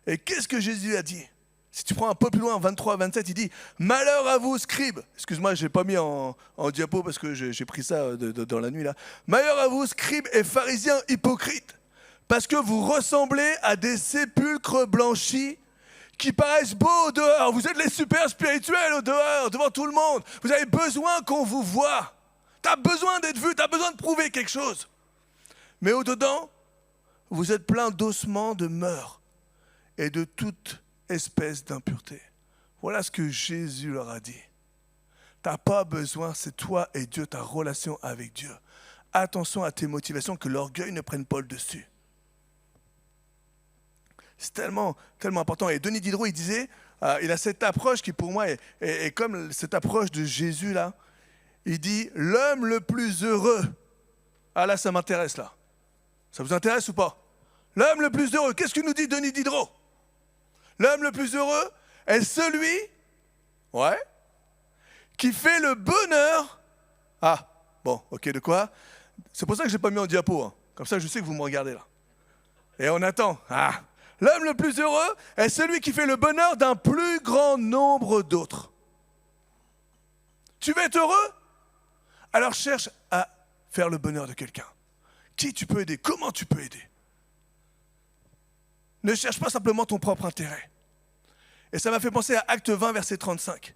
Et qu'est-ce que Jésus a dit? Si tu prends un peu plus loin, 23, 27, il dit « Malheur à vous, scribes ». Excuse-moi, je n'ai pas mis en diapo parce que j'ai pris ça dans la nuit là. « Malheur à vous, scribes et pharisiens hypocrites ». Parce que vous ressemblez à des sépulcres blanchis qui paraissent beaux au dehors. Vous êtes les super spirituels au dehors, devant tout le monde. Vous avez besoin qu'on vous voie. Tu as besoin d'être vu, tu as besoin de prouver quelque chose. Mais au-dedans, vous êtes plein d'ossements, de mœurs et de toute espèce d'impureté. Voilà ce que Jésus leur a dit. Tu n'as pas besoin, c'est toi et Dieu, ta relation avec Dieu. Attention à tes motivations, que l'orgueil ne prenne pas le dessus. C'est tellement, tellement important. Et Denis Diderot, il disait, il a cette approche qui pour moi est comme cette approche de Jésus là. Il dit, l'homme le plus heureux. Ah là, ça m'intéresse là. Ça vous intéresse ou pas? L'homme le plus heureux, qu'est-ce que nous dit Denis Diderot? L'homme le plus heureux est celui, qui fait le bonheur. Ah, bon, ok, de quoi? C'est pour ça que je n'ai pas mis en diapo. Hein. Comme ça, je sais que vous me regardez là. Et on attend. Ah. L'homme le plus heureux est celui qui fait le bonheur d'un plus grand nombre d'autres. Tu veux être heureux? Alors cherche à faire le bonheur de quelqu'un. Qui tu peux aider? Comment tu peux aider? Ne cherche pas simplement ton propre intérêt. Et ça m'a fait penser à Acte 20, verset 35.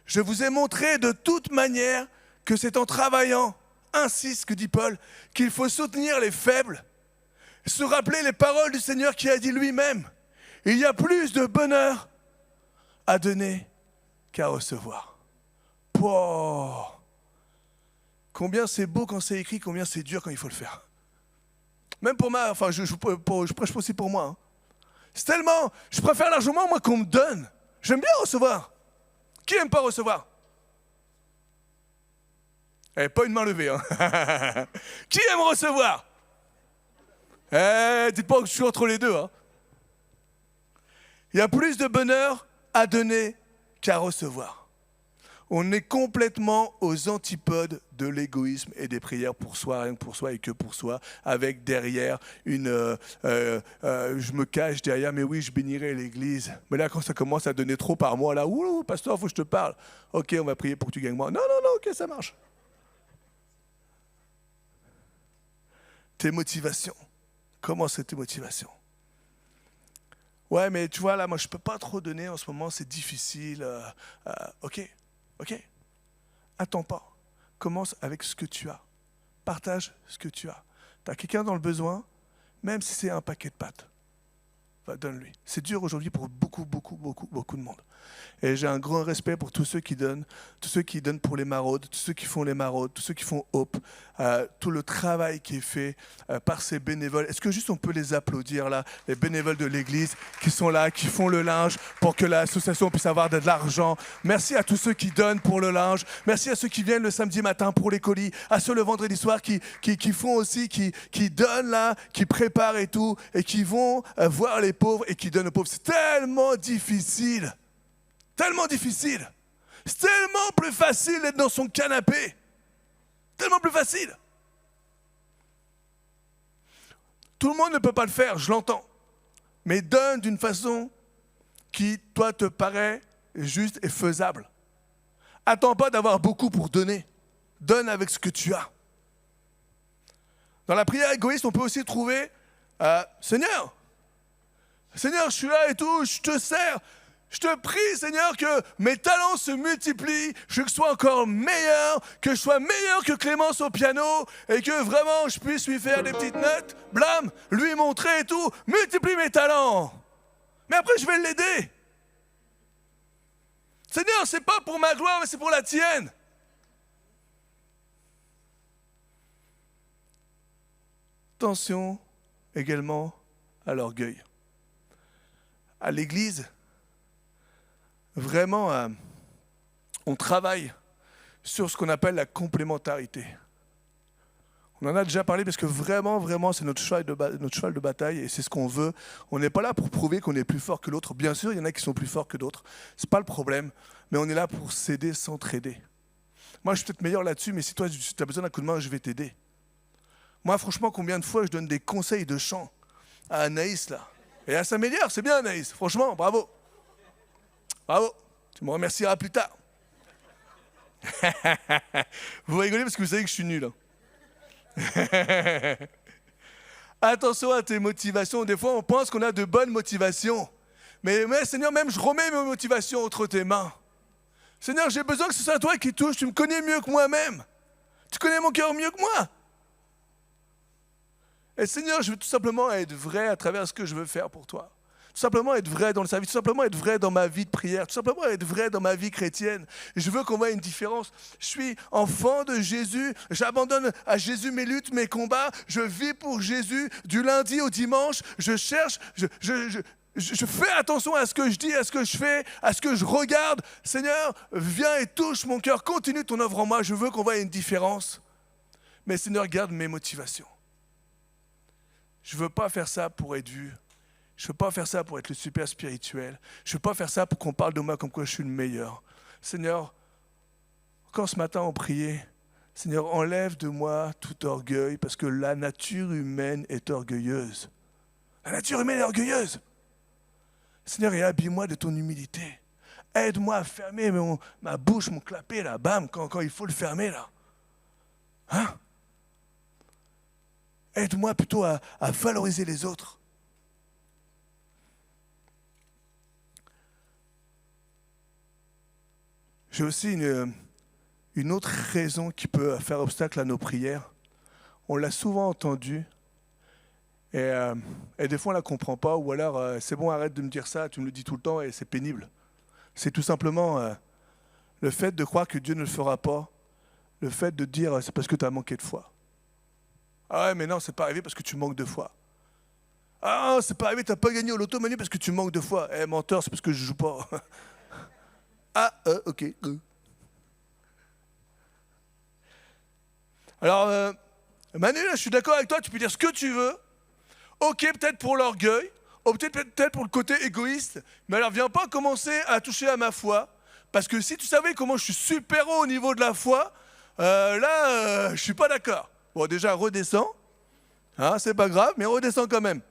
Je vous ai montré de toute manière que c'est en travaillant, ainsi ce que dit Paul, qu'il faut soutenir les faibles, se rappeler les paroles du Seigneur qui a dit lui-même, il y a plus de bonheur à donner qu'à recevoir. Wow. Combien c'est beau quand c'est écrit, combien c'est dur quand il faut le faire. Même pour moi, enfin je prêche aussi pour moi. Hein. C'est tellement, je préfère largement moi qu'on me donne. J'aime bien recevoir. Qui n'aime pas recevoir? Eh, pas une main levée. Hein. Qui aime recevoir? Dites pas que je suis entre les deux. Hein. Il y a plus de bonheur à donner qu'à recevoir. On est complètement aux antipodes de l'égoïsme et des prières pour soi, rien que pour soi et que pour soi, avec derrière une... je me cache derrière, mais oui, je bénirai l'église. Mais là, quand ça commence à donner trop par mois, là, ouh, pasteur, il faut que je te parle. Ok, on va prier pour que tu gagnes moins. Non, ok, ça marche. Tes motivations. Comment c'est tes motivations? Ouais, mais tu vois, là, moi, je ne peux pas trop donner en ce moment, c'est difficile. Ok. Attends pas. Commence avec ce que tu as. Partage ce que tu as. Tu as quelqu'un dans le besoin, même si c'est un paquet de pâtes. Donne-lui. C'est dur aujourd'hui pour beaucoup de monde. Et j'ai un grand respect pour tous ceux qui donnent pour les maraudes, tous ceux qui font les maraudes, tous ceux qui font Hope, tout le travail qui est fait par ces bénévoles. Est-ce que juste on peut les applaudir là, les bénévoles de l'église qui sont là, qui font le linge pour que l'association puisse avoir de l'argent. Merci à tous ceux qui donnent pour le linge. Merci à ceux qui viennent le samedi matin pour les colis, à ceux le vendredi soir qui font aussi, qui donnent là, qui préparent et tout, et qui vont voir les pauvres et qui donnent aux pauvres. C'est tellement difficile. Tellement difficile. C'est tellement plus facile d'être dans son canapé. Tellement plus facile. Tout le monde ne peut pas le faire, je l'entends. Mais donne d'une façon qui, toi, te paraît juste et faisable. Attends pas d'avoir beaucoup pour donner. Donne avec ce que tu as. Dans la prière égoïste, on peut aussi trouver Seigneur, je suis là et tout, je te sers. Je te prie, Seigneur, que mes talents se multiplient, que je sois encore meilleur, que je sois meilleur que Clémence au piano et que vraiment je puisse lui faire des petites notes, blam, lui montrer et tout. Multiplie mes talents. Mais après, je vais l'aider. Seigneur, c'est pas pour ma gloire, mais c'est pour la tienne. Attention également à l'orgueil. À l'église, vraiment, on travaille sur ce qu'on appelle la complémentarité. On en a déjà parlé parce que vraiment, c'est notre cheval de bataille et c'est ce qu'on veut. On n'est pas là pour prouver qu'on est plus fort que l'autre. Bien sûr, il y en a qui sont plus forts que d'autres. Ce n'est pas le problème, mais on est là pour s'aider, s'entraider. Moi, je suis peut-être meilleur là-dessus, mais si toi, tu as besoin d'un coup de main, je vais t'aider. Moi, franchement, combien de fois je donne des conseils de chant à Anaïs, là. Et elle s'améliore, c'est bien, Anaïs. Franchement, bravo. Bravo, tu me remercieras plus tard. Vous rigolez parce que vous savez que je suis nul. Hein. Attention à tes motivations. Des fois, on pense qu'on a de bonnes motivations. Mais Seigneur, même je remets mes motivations entre tes mains. Seigneur, j'ai besoin que ce soit toi qui touche. Tu me connais mieux que moi-même. Tu connais mon cœur mieux que moi. Et Seigneur, je veux tout simplement être vrai à travers ce que je veux faire pour toi. Tout simplement être vrai dans le service, tout simplement être vrai dans ma vie de prière, tout simplement être vrai dans ma vie chrétienne. Je veux qu'on voit une différence. Je suis enfant de Jésus, j'abandonne à Jésus mes luttes, mes combats, je vis pour Jésus du lundi au dimanche, je cherche, je fais attention à ce que je dis, à ce que je fais, à ce que je regarde. Seigneur, viens et touche mon cœur, continue ton œuvre en moi, je veux qu'on voit une différence. Mais Seigneur, garde mes motivations. Je ne veux pas faire ça pour être vu. Je ne veux pas faire ça pour être le super spirituel. Je ne veux pas faire ça pour qu'on parle de moi comme quoi je suis le meilleur. Seigneur, quand ce matin on priait, Seigneur, enlève de moi tout orgueil parce que la nature humaine est orgueilleuse. La nature humaine est orgueilleuse. Seigneur, et habille-moi de ton humilité. Aide-moi à fermer ma bouche, mon clapet, là, bam, quand il faut le fermer, là. Hein? Aide-moi plutôt à valoriser les autres. J'ai aussi une autre raison qui peut faire obstacle à nos prières. On l'a souvent entendu et des fois on ne la comprend pas ou alors c'est bon, arrête de me dire ça, tu me le dis tout le temps et c'est pénible. C'est tout simplement le fait de croire que Dieu ne le fera pas, le fait de dire c'est parce que tu as manqué de foi. Ah ouais mais non, c'est pas arrivé parce que tu manques de foi. Ah c'est pas arrivé, tu n'as pas gagné au loto Manu parce que tu manques de foi. Eh menteur, c'est parce que je ne joue pas. Ah, ok. Alors, Manu, là, je suis d'accord avec toi, tu peux dire ce que tu veux. Ok, peut-être pour l'orgueil, ou peut-être pour le côté égoïste, mais alors viens pas commencer à toucher à ma foi, parce que si tu savais comment je suis super haut au niveau de la foi, je suis pas d'accord. Bon, déjà, redescends, hein, c'est pas grave, mais redescends quand même.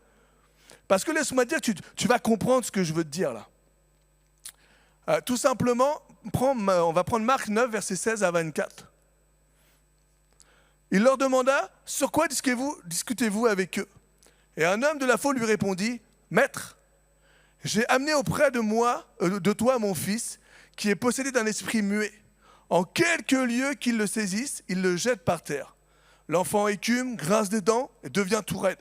Parce que laisse-moi dire, tu vas comprendre ce que je veux te dire là. Tout simplement, on va prendre Marc 9, versets 16 à 24. Il leur demanda, sur quoi discutez-vous avec eux? Et un homme de la foule lui répondit, Maître, j'ai amené auprès de toi mon fils, qui est possédé d'un esprit muet. En quelques lieux qu'il le saisisse, il le jette par terre. L'enfant écume, grince des dents et devient tout raide.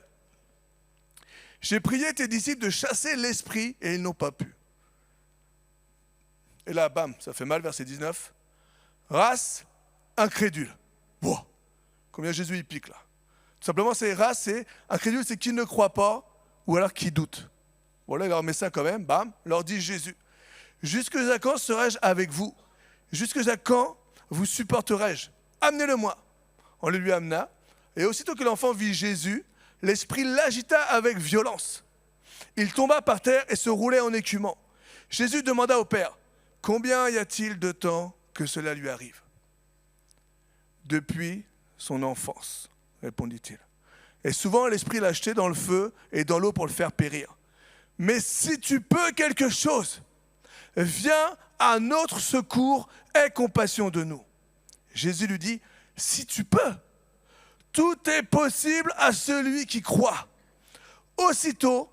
J'ai prié tes disciples de chasser l'esprit et ils n'ont pas pu. Et là, bam, ça fait mal, verset 19. Race incrédule. Wow. Combien Jésus il pique là. Tout simplement, c'est race, c'est incrédule, c'est qui ne croit pas ou alors qui doute. Voilà, il leur met ça quand même, bam, leur dit Jésus. Jusqu'à quand serai-je avec vous? Jusqu'à quand vous supporterai-je? Amenez-le-moi. On le lui amena. Et aussitôt que l'enfant vit Jésus, l'esprit l'agita avec violence. Il tomba par terre et se roulait en écumant. Jésus demanda au Père, combien y a-t-il de temps que cela lui arrive? Depuis son enfance, répondit-il. Et souvent, l'esprit l'a jeté dans le feu et dans l'eau pour le faire périr. Mais si tu peux quelque chose, viens à notre secours, aie compassion de nous. Jésus lui dit, si tu peux, tout est possible à celui qui croit. Aussitôt,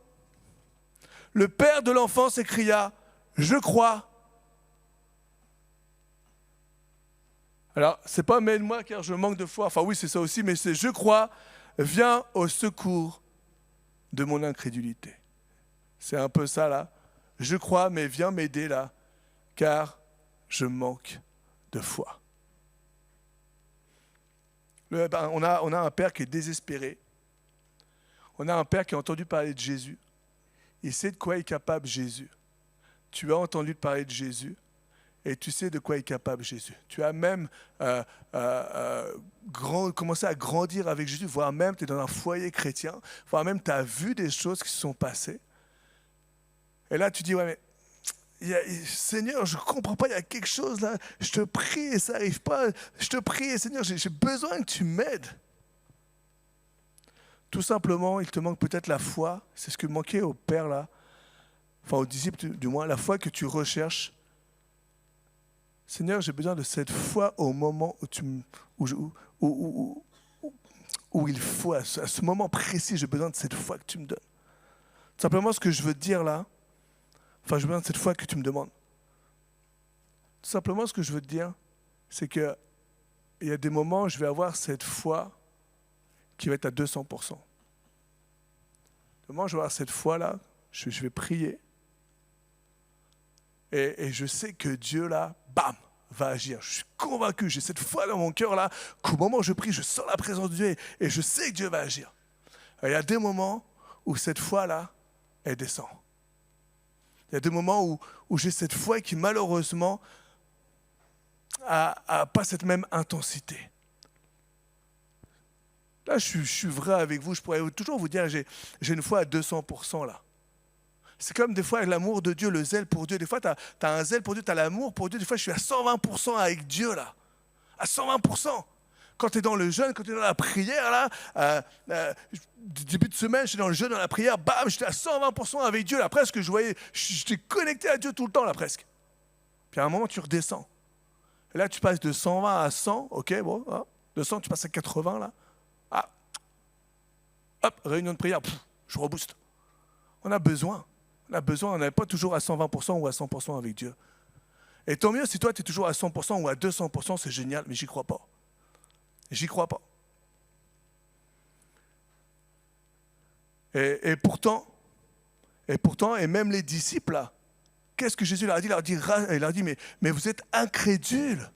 le père de l'enfant s'écria, je crois. Alors, c'est pas mais moi car je manque de foi. Enfin oui, c'est ça aussi, mais c'est je crois, viens au secours de mon incrédulité. C'est un peu ça là. Je crois, mais viens m'aider là, car je manque de foi. On a un père qui est désespéré. On a un père qui a entendu parler de Jésus. Il sait de quoi est capable Jésus. Tu as entendu parler de Jésus. Et tu sais de quoi est capable Jésus. Tu as même commencé à grandir avec Jésus, voire même tu es dans un foyer chrétien, voire même tu as vu des choses qui se sont passées. Et là tu dis, ouais mais Seigneur, je ne comprends pas, il y a quelque chose là, je te prie et ça n'arrive pas, je te prie Seigneur, j'ai besoin que tu m'aides. Tout simplement, il te manque peut-être la foi, c'est ce que manquait au Père là, enfin aux disciples du moins, la foi que tu recherches. Seigneur, j'ai besoin de cette foi au moment où il faut, à ce moment précis, j'ai besoin de cette foi que tu me donnes. Tout simplement, ce que je veux te dire là, j'ai besoin de cette foi que tu me demandes. Tout simplement, ce que je veux te dire, c'est qu'il y a des moments où je vais avoir cette foi qui va être à 200%. Des moments où je vais avoir cette foi là, je vais prier. Et je sais que Dieu, là, bam, va agir. Je suis convaincu, j'ai cette foi dans mon cœur, là, qu'au moment où je prie, je sens la présence de Dieu et je sais que Dieu va agir. Et il y a des moments où cette foi-là, elle descend. Il y a des moments où j'ai cette foi qui, malheureusement, a pas cette même intensité. Là, je suis vrai avec vous. Je pourrais toujours vous dire, j'ai une foi à 200% là. C'est comme des fois avec l'amour de Dieu, le zèle pour Dieu. Des fois, tu as un zèle pour Dieu, tu as l'amour pour Dieu. Des fois, je suis à 120% avec Dieu, là. À 120%. Quand tu es dans le jeûne, quand tu es dans la prière, là, début de semaine, je suis dans le jeûne, dans la prière, bam, j'étais à 120% avec Dieu, là, presque. J'étais connecté à Dieu tout le temps, là, presque. Puis à un moment, tu redescends. Et là, tu passes de 120 à 100, ok, bon, hein, de 100, tu passes à 80, là. Ah, hop, réunion de prière, je rebooste. On a besoin, on n'est pas toujours à 120% ou à 100% avec Dieu. Et tant mieux si toi, tu es toujours à 100% ou à 200%, c'est génial, mais j'y crois pas. J'y crois pas. Et pourtant, et même les disciples, là, qu'est-ce que Jésus leur a dit? Il leur a dit, mais vous êtes incrédules.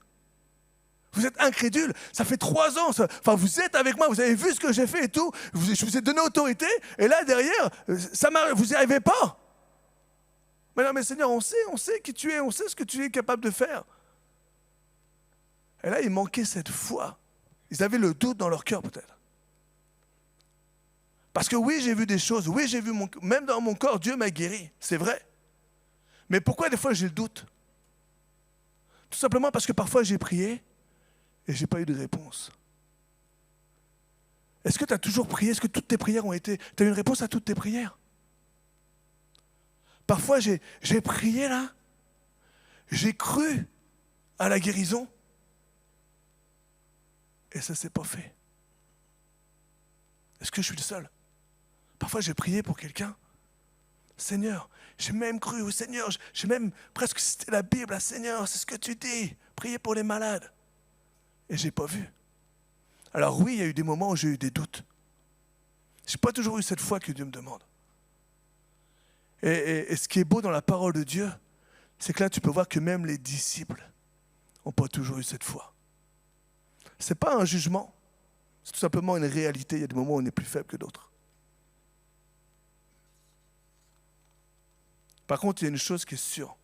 Vous êtes incrédules. Ça fait 3 ans. Vous êtes avec moi, vous avez vu ce que j'ai fait et tout. Je vous ai donné autorité. Et là, derrière, vous n'y arrivez pas. Mais non, mais Seigneur, on sait qui tu es. On sait ce que tu es capable de faire. Et là, il manquait cette foi. Ils avaient le doute dans leur cœur, peut-être. Parce que oui, j'ai vu des choses. Oui, j'ai vu, même dans mon corps, Dieu m'a guéri. C'est vrai. Mais pourquoi des fois j'ai le doute? Tout simplement parce que parfois j'ai prié et je n'ai pas eu de réponse. Est-ce que tu as toujours prié? Est-ce que toutes tes prières ont été... Tu as eu une réponse à toutes tes prières? Parfois j'ai prié là, j'ai cru à la guérison et ça ne s'est pas fait. Est-ce que je suis le seul? Parfois j'ai prié pour quelqu'un. Seigneur, j'ai même cru au Seigneur, j'ai même presque cité la Bible, à Seigneur, c'est ce que tu dis, priez pour les malades. Et je n'ai pas vu. Alors oui, il y a eu des moments où j'ai eu des doutes. Je n'ai pas toujours eu cette foi que Dieu me demande. Et ce qui est beau dans la parole de Dieu, c'est que là, tu peux voir que même les disciples n'ont pas toujours eu cette foi. Ce n'est pas un jugement, c'est tout simplement une réalité. Il y a des moments où on est plus faible que d'autres. Par contre, il y a une chose qui est sûre,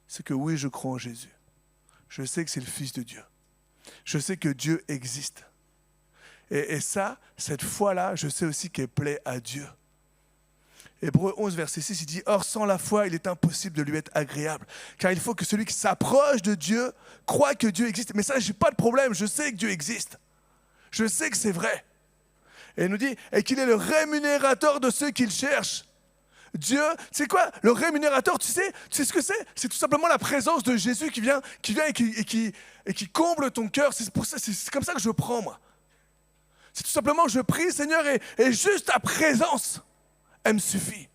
c'est que oui, je crois en Jésus. Je sais que c'est le Fils de Dieu. Je sais que Dieu existe. Et ça, cette foi-là, je sais aussi qu'elle plaît à Dieu. Hébreux 11, verset 6, il dit « Or, sans la foi, il est impossible de lui être agréable. Car il faut que celui qui s'approche de Dieu croit que Dieu existe. » Mais ça, je n'ai pas de problème, je sais que Dieu existe. Je sais que c'est vrai. Et il nous dit « Et qu'il est le rémunérateur de ceux qui le cherchent. » Dieu, c'est quoi? Le rémunérateur, tu sais ce que c'est? C'est tout simplement la présence de Jésus qui vient et qui comble ton cœur. C'est comme ça que je prends, moi. C'est tout simplement, je prie, Seigneur, et juste ta présence, elle me suffit.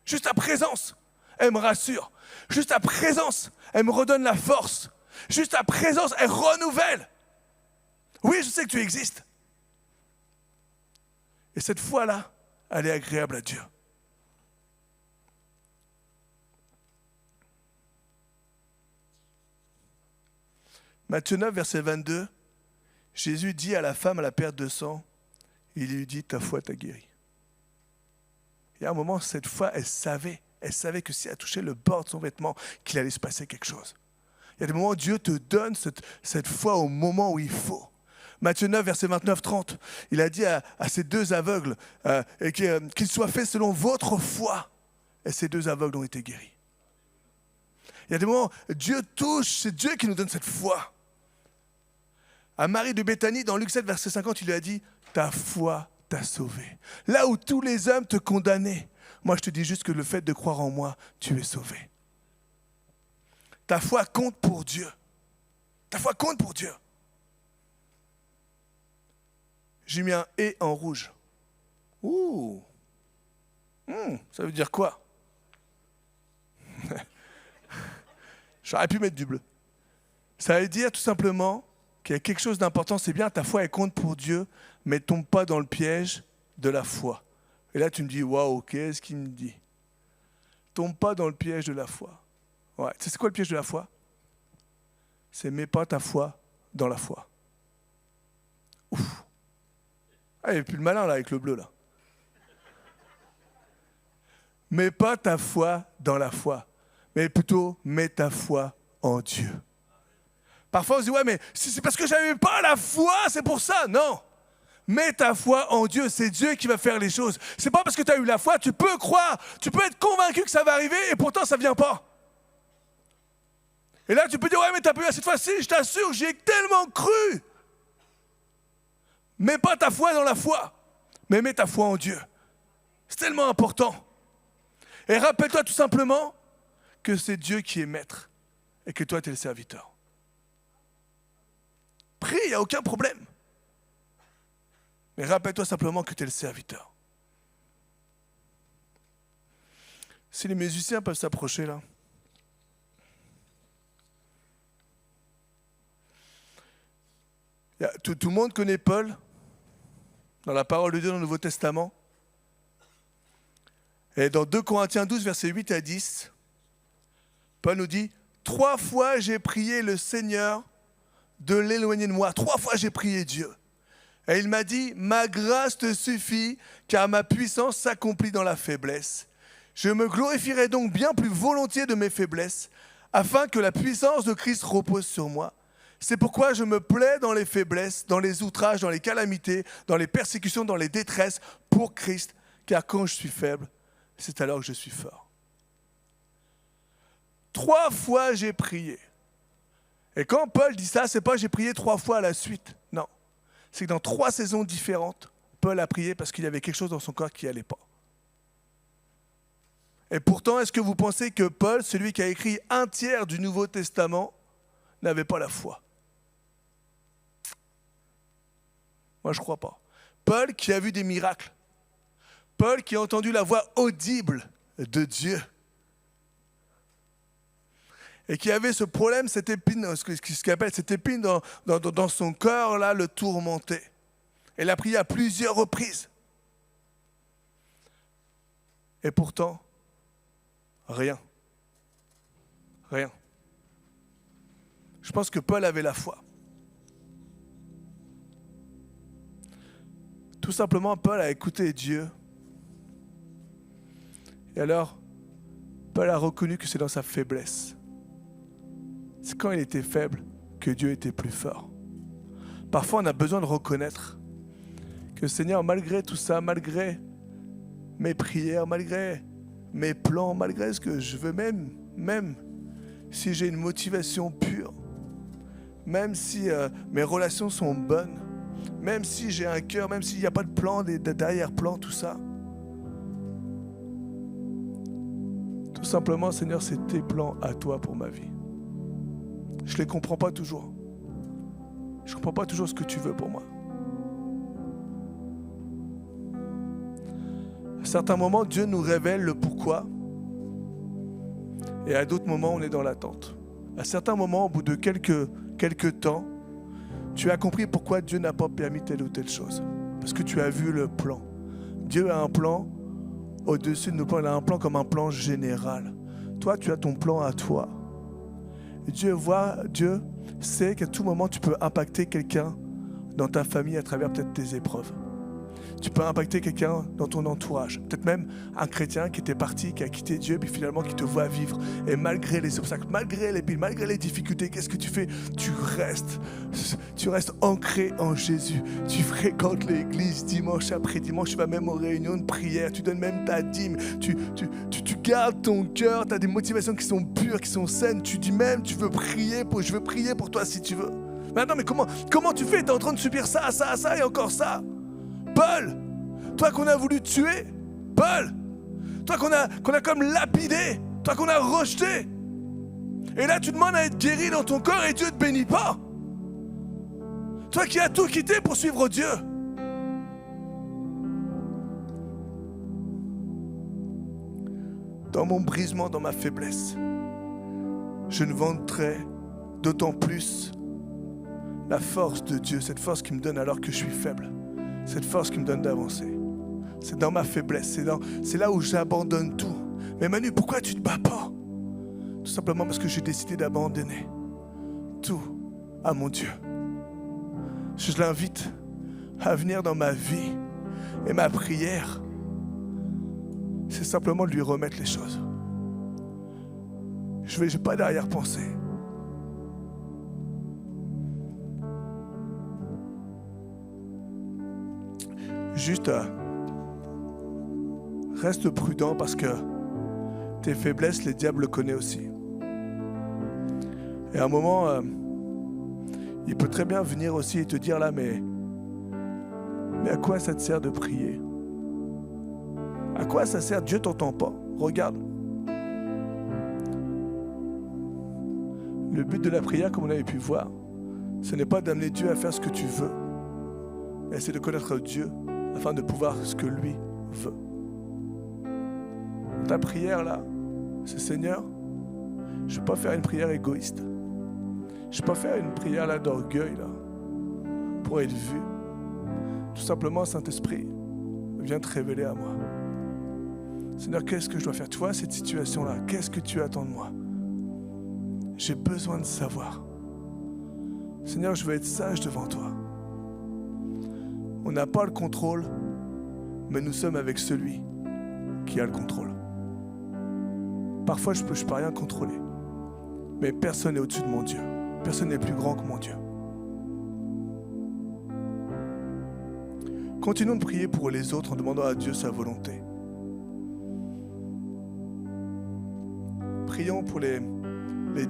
Juste ta présence, elle me rassure. Juste ta présence, elle me redonne la force. Juste ta présence, elle renouvelle. Oui, je sais que tu existes. Et cette foi-là, elle est agréable à Dieu. Matthieu 9, verset 22, Jésus dit à la femme à la perte de sang, il lui dit, ta foi t'a guéri. Il y a un moment, cette foi, elle savait que si elle touchait le bord de son vêtement, qu'il allait se passer quelque chose. Il y a des moments où Dieu te donne cette foi au moment où il faut. Matthieu 9, verset 29-30, il a dit à ces 2 aveugles qu'il soit fait selon votre foi. Et ces 2 aveugles ont été guéris. Il y a des moments où Dieu touche, c'est Dieu qui nous donne cette foi. À Marie de Béthanie, dans Luc 7, verset 50, il lui a dit « Ta foi t'a sauvé. » Là où tous les hommes te condamnaient, moi je te dis juste que le fait de croire en moi, tu es sauvé. Ta foi compte pour Dieu. Ta foi compte pour Dieu. J'ai mis un « et » en rouge. Ouh, ça veut dire quoi? J'aurais pu mettre du bleu. Ça veut dire tout simplement qu'il y a quelque chose d'important. C'est bien, ta foi, elle compte pour Dieu, mais ne tombe pas dans le piège de la foi. Et là, tu me dis, waouh, qu'est-ce qu'il me dit? Tombe pas dans le piège de la foi. Ouais, tu sais, c'est quoi le piège de la foi? C'est mets pas ta foi dans la foi. Ouf. Ah, il n'y a plus le malin là avec le bleu là. Mets pas ta foi dans la foi, mais plutôt mets ta foi en Dieu. Parfois on se dit ouais mais c'est parce que j'avais pas la foi, c'est pour ça. Non. Mets ta foi en Dieu, c'est Dieu qui va faire les choses. C'est pas parce que tu as eu la foi, tu peux croire, tu peux être convaincu que ça va arriver et pourtant ça vient pas. Et là tu peux dire ouais mais t'as pas eu cette fois-ci, je t'assure, j'y ai tellement cru. Mets pas ta foi dans la foi, mais mets ta foi en Dieu. C'est tellement important. Et rappelle-toi tout simplement que c'est Dieu qui est maître et que toi tu es le serviteur. Prie, il n'y a aucun problème. Mais rappelle-toi simplement que tu es le serviteur. Si les musiciens peuvent s'approcher là. Tout le monde connaît Paul dans la parole de Dieu dans le Nouveau Testament. Et dans 2 Corinthiens 12, versets 8 à 10, Paul nous dit « 3 fois j'ai prié le Seigneur de l'éloigner de moi. 3 fois j'ai prié Dieu. Et il m'a dit « Ma grâce te suffit, car ma puissance s'accomplit dans la faiblesse. Je me glorifierai donc bien plus volontiers de mes faiblesses, afin que la puissance de Christ repose sur moi. C'est pourquoi je me plais dans les faiblesses, dans les outrages, dans les calamités, dans les persécutions, dans les détresses, pour Christ, car quand je suis faible, c'est alors que je suis fort. 3 fois j'ai prié. Et quand Paul dit ça, c'est pas j'ai prié 3 fois à la suite. Non. C'est que dans 3 saisons différentes, Paul a prié parce qu'il y avait quelque chose dans son corps qui n'allait pas. Et pourtant, est-ce que vous pensez que Paul, celui qui a écrit 1/3 du Nouveau Testament, n'avait pas la foi? Moi, je ne crois pas. Paul qui a vu des miracles. Paul qui a entendu la voix audible de Dieu. Et qui avait ce problème, cette épine, ce qu'il appelle cette épine dans son cœur, là, le tourmentait. Et il a prié à plusieurs reprises. Et pourtant, rien. Rien. Je pense que Paul avait la foi. Tout simplement, Paul a écouté Dieu. Et alors, Paul a reconnu que c'est dans sa faiblesse. C'est quand il était faible que Dieu était plus fort. Parfois, on a besoin de reconnaître que Seigneur, malgré tout ça, malgré mes prières, malgré mes plans, malgré ce que je veux, même si j'ai une motivation pure, même si mes relations sont bonnes, même si j'ai un cœur, même s'il n'y a pas de plan, d'arrière-plan, tout ça. Tout simplement, Seigneur, c'est tes plans à toi pour ma vie. Je ne les comprends pas toujours. Je ne comprends pas toujours ce que tu veux pour moi. À certains moments, Dieu nous révèle le pourquoi. Et à d'autres moments, on est dans l'attente. À certains moments, au bout de quelques temps, tu as compris pourquoi Dieu n'a pas permis telle ou telle chose. Parce que tu as vu le plan. Dieu a un plan au-dessus de nos plans. Il a un plan comme un plan général. Toi, tu as ton plan à toi. Dieu sait qu'à tout moment, tu peux impacter quelqu'un dans ta famille à travers peut-être tes épreuves. Tu peux impacter quelqu'un dans ton entourage. Peut-être même un chrétien qui était parti, qui a quitté Dieu, puis finalement qui te voit vivre. Et malgré les obstacles, malgré les piles, malgré les difficultés, qu'est-ce que tu fais? Tu restes ancré en Jésus. Tu fréquentes l'église dimanche après dimanche. Tu vas même aux réunions de prière. Tu donnes même ta dîme. Tu gardes ton cœur. Tu as des motivations qui sont pures, qui sont saines. Tu dis même, je veux prier pour toi si tu veux. Mais attends, mais comment tu fais? Tu es en train de subir ça et encore ça. Paul, toi qu'on a voulu tuer, Paul, toi qu'on a comme lapidé, toi qu'on a rejeté. Et là, tu demandes à être guéri dans ton corps et Dieu ne te bénit pas. Toi qui as tout quitté pour suivre Dieu. Dans mon brisement, dans ma faiblesse, je ne vanterai d'autant plus la force de Dieu, cette force qui me donne alors que je suis faible. Cette force qui me donne d'avancer. C'est dans ma faiblesse. C'est là où j'abandonne tout. Mais Manu, pourquoi tu ne te bats pas? Tout simplement parce que j'ai décidé d'abandonner tout à mon Dieu. Je l'invite à venir dans ma vie. Et ma prière, c'est simplement de lui remettre les choses. Je n'ai pas d'arrière-pensée. Juste, reste prudent parce que tes faiblesses, les diables le connaissent aussi. Et à un moment, il peut très bien venir aussi et te dire là, mais à quoi ça te sert de prier? À quoi ça sert? Dieu t'entend pas. Regarde. Le but de la prière, comme on avait pu voir, ce n'est pas d'amener Dieu à faire ce que tu veux, mais c'est de connaître Dieu afin de pouvoir ce que lui veut. Ta prière là, c'est Seigneur, je ne vais pas faire une prière égoïste. Je ne vais pas faire une prière là d'orgueil là, pour être vu. Tout simplement, Saint-Esprit, viens te révéler à moi. Seigneur, qu'est-ce que je dois faire? Tu vois cette situation-là, qu'est-ce que tu attends de moi? J'ai besoin de savoir. Seigneur, je veux être sage devant toi. On n'a pas le contrôle, mais nous sommes avec celui qui a le contrôle. Parfois, je peux rien contrôler, mais personne n'est au-dessus de mon Dieu. Personne n'est plus grand que mon Dieu. Continuons de prier pour les autres en demandant à Dieu sa volonté. Prions pour les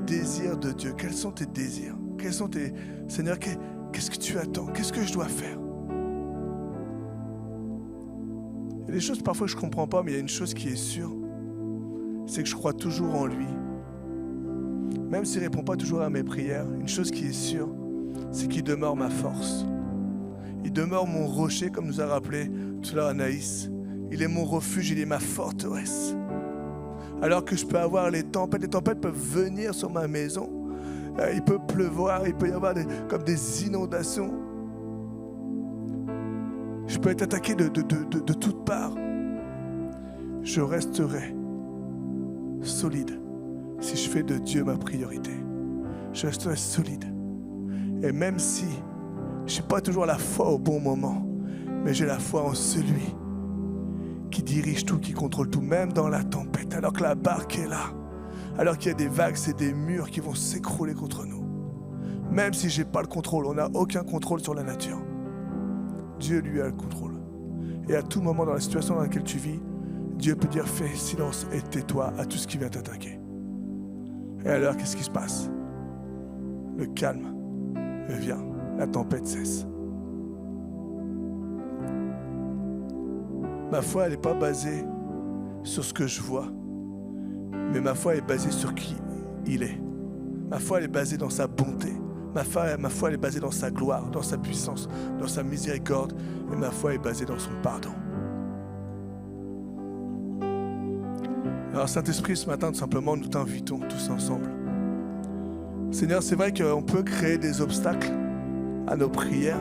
désirs de Dieu. Quels sont tes désirs? Quels sont tes... Seigneur, qu'est-ce que tu attends? Qu'est-ce que je dois faire? Il y a des choses parfois que je ne comprends pas, mais il y a une chose qui est sûre, c'est que je crois toujours en lui. Même s'il ne répond pas toujours à mes prières, une chose qui est sûre, c'est qu'il demeure ma force. Il demeure mon rocher, comme nous a rappelé tout à l'heure Anaïs. Il est mon refuge, il est ma forteresse. Alors que je peux avoir les tempêtes peuvent venir sur ma maison. Il peut pleuvoir, il peut y avoir comme des inondations. Je peux être attaqué de toutes parts. Je resterai solide si je fais de Dieu ma priorité. Je resterai solide. Et même si je n'ai pas toujours la foi au bon moment, mais j'ai la foi en celui qui dirige tout, qui contrôle tout, même dans la tempête, alors que la barque est là, alors qu'il y a des vagues, c'est des murs qui vont s'écrouler contre nous. Même si je n'ai pas le contrôle, on n'a aucun contrôle sur la nature. Dieu, lui, a le contrôle. Et à tout moment dans la situation dans laquelle tu vis, Dieu peut dire fais silence et tais-toi à tout ce qui vient t'attaquer. Et alors, qu'est-ce qui se passe? Le calme vient, la tempête cesse. Ma foi, elle n'est pas basée sur ce que je vois, mais ma foi est basée sur qui il est. Ma foi, elle est basée dans sa bonté. Ma foi, elle est basée dans sa gloire, dans sa puissance, dans sa miséricorde. Et ma foi est basée dans son pardon. Alors, Saint-Esprit, ce matin, tout simplement, nous t'invitons tous ensemble. Seigneur, c'est vrai qu'on peut créer des obstacles à nos prières.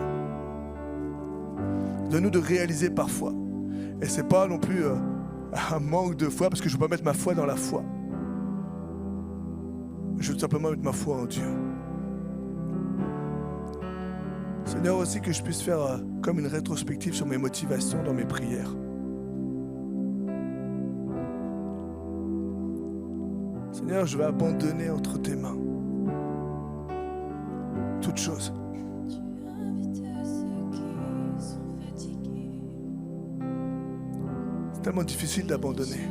Donne-nous de réaliser parfois. Et ce n'est pas non plus un manque de foi, parce que je ne veux pas mettre ma foi dans la foi. Je veux tout simplement mettre ma foi en Dieu. Seigneur, aussi que je puisse faire comme une rétrospective sur mes motivations dans mes prières. Seigneur, je vais abandonner entre tes mains toute chose. C'est tellement difficile d'abandonner.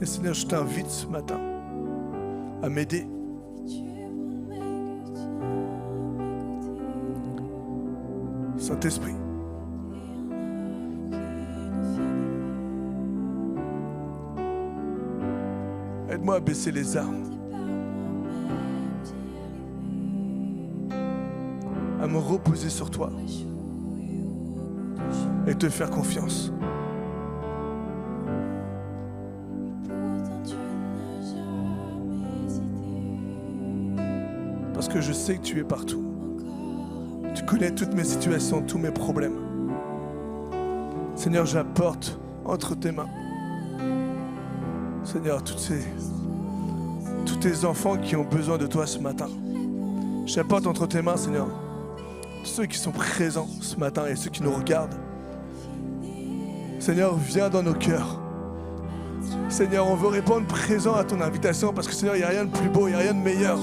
Et Seigneur, je t'invite ce matin à m'aider. Saint-Esprit, aide-moi à baisser les armes, à me reposer sur toi et te faire confiance. Parce que je sais que tu es partout. Tu connais toutes mes situations, tous mes problèmes. Seigneur, j'apporte entre tes mains, Seigneur, tous tes enfants qui ont besoin de toi ce matin. J'apporte entre tes mains, Seigneur, tous ceux qui sont présents ce matin et ceux qui nous regardent. Seigneur, viens dans nos cœurs. Seigneur, on veut répondre présent à ton invitation parce que Seigneur, il n'y a rien de plus beau, il n'y a rien de meilleur.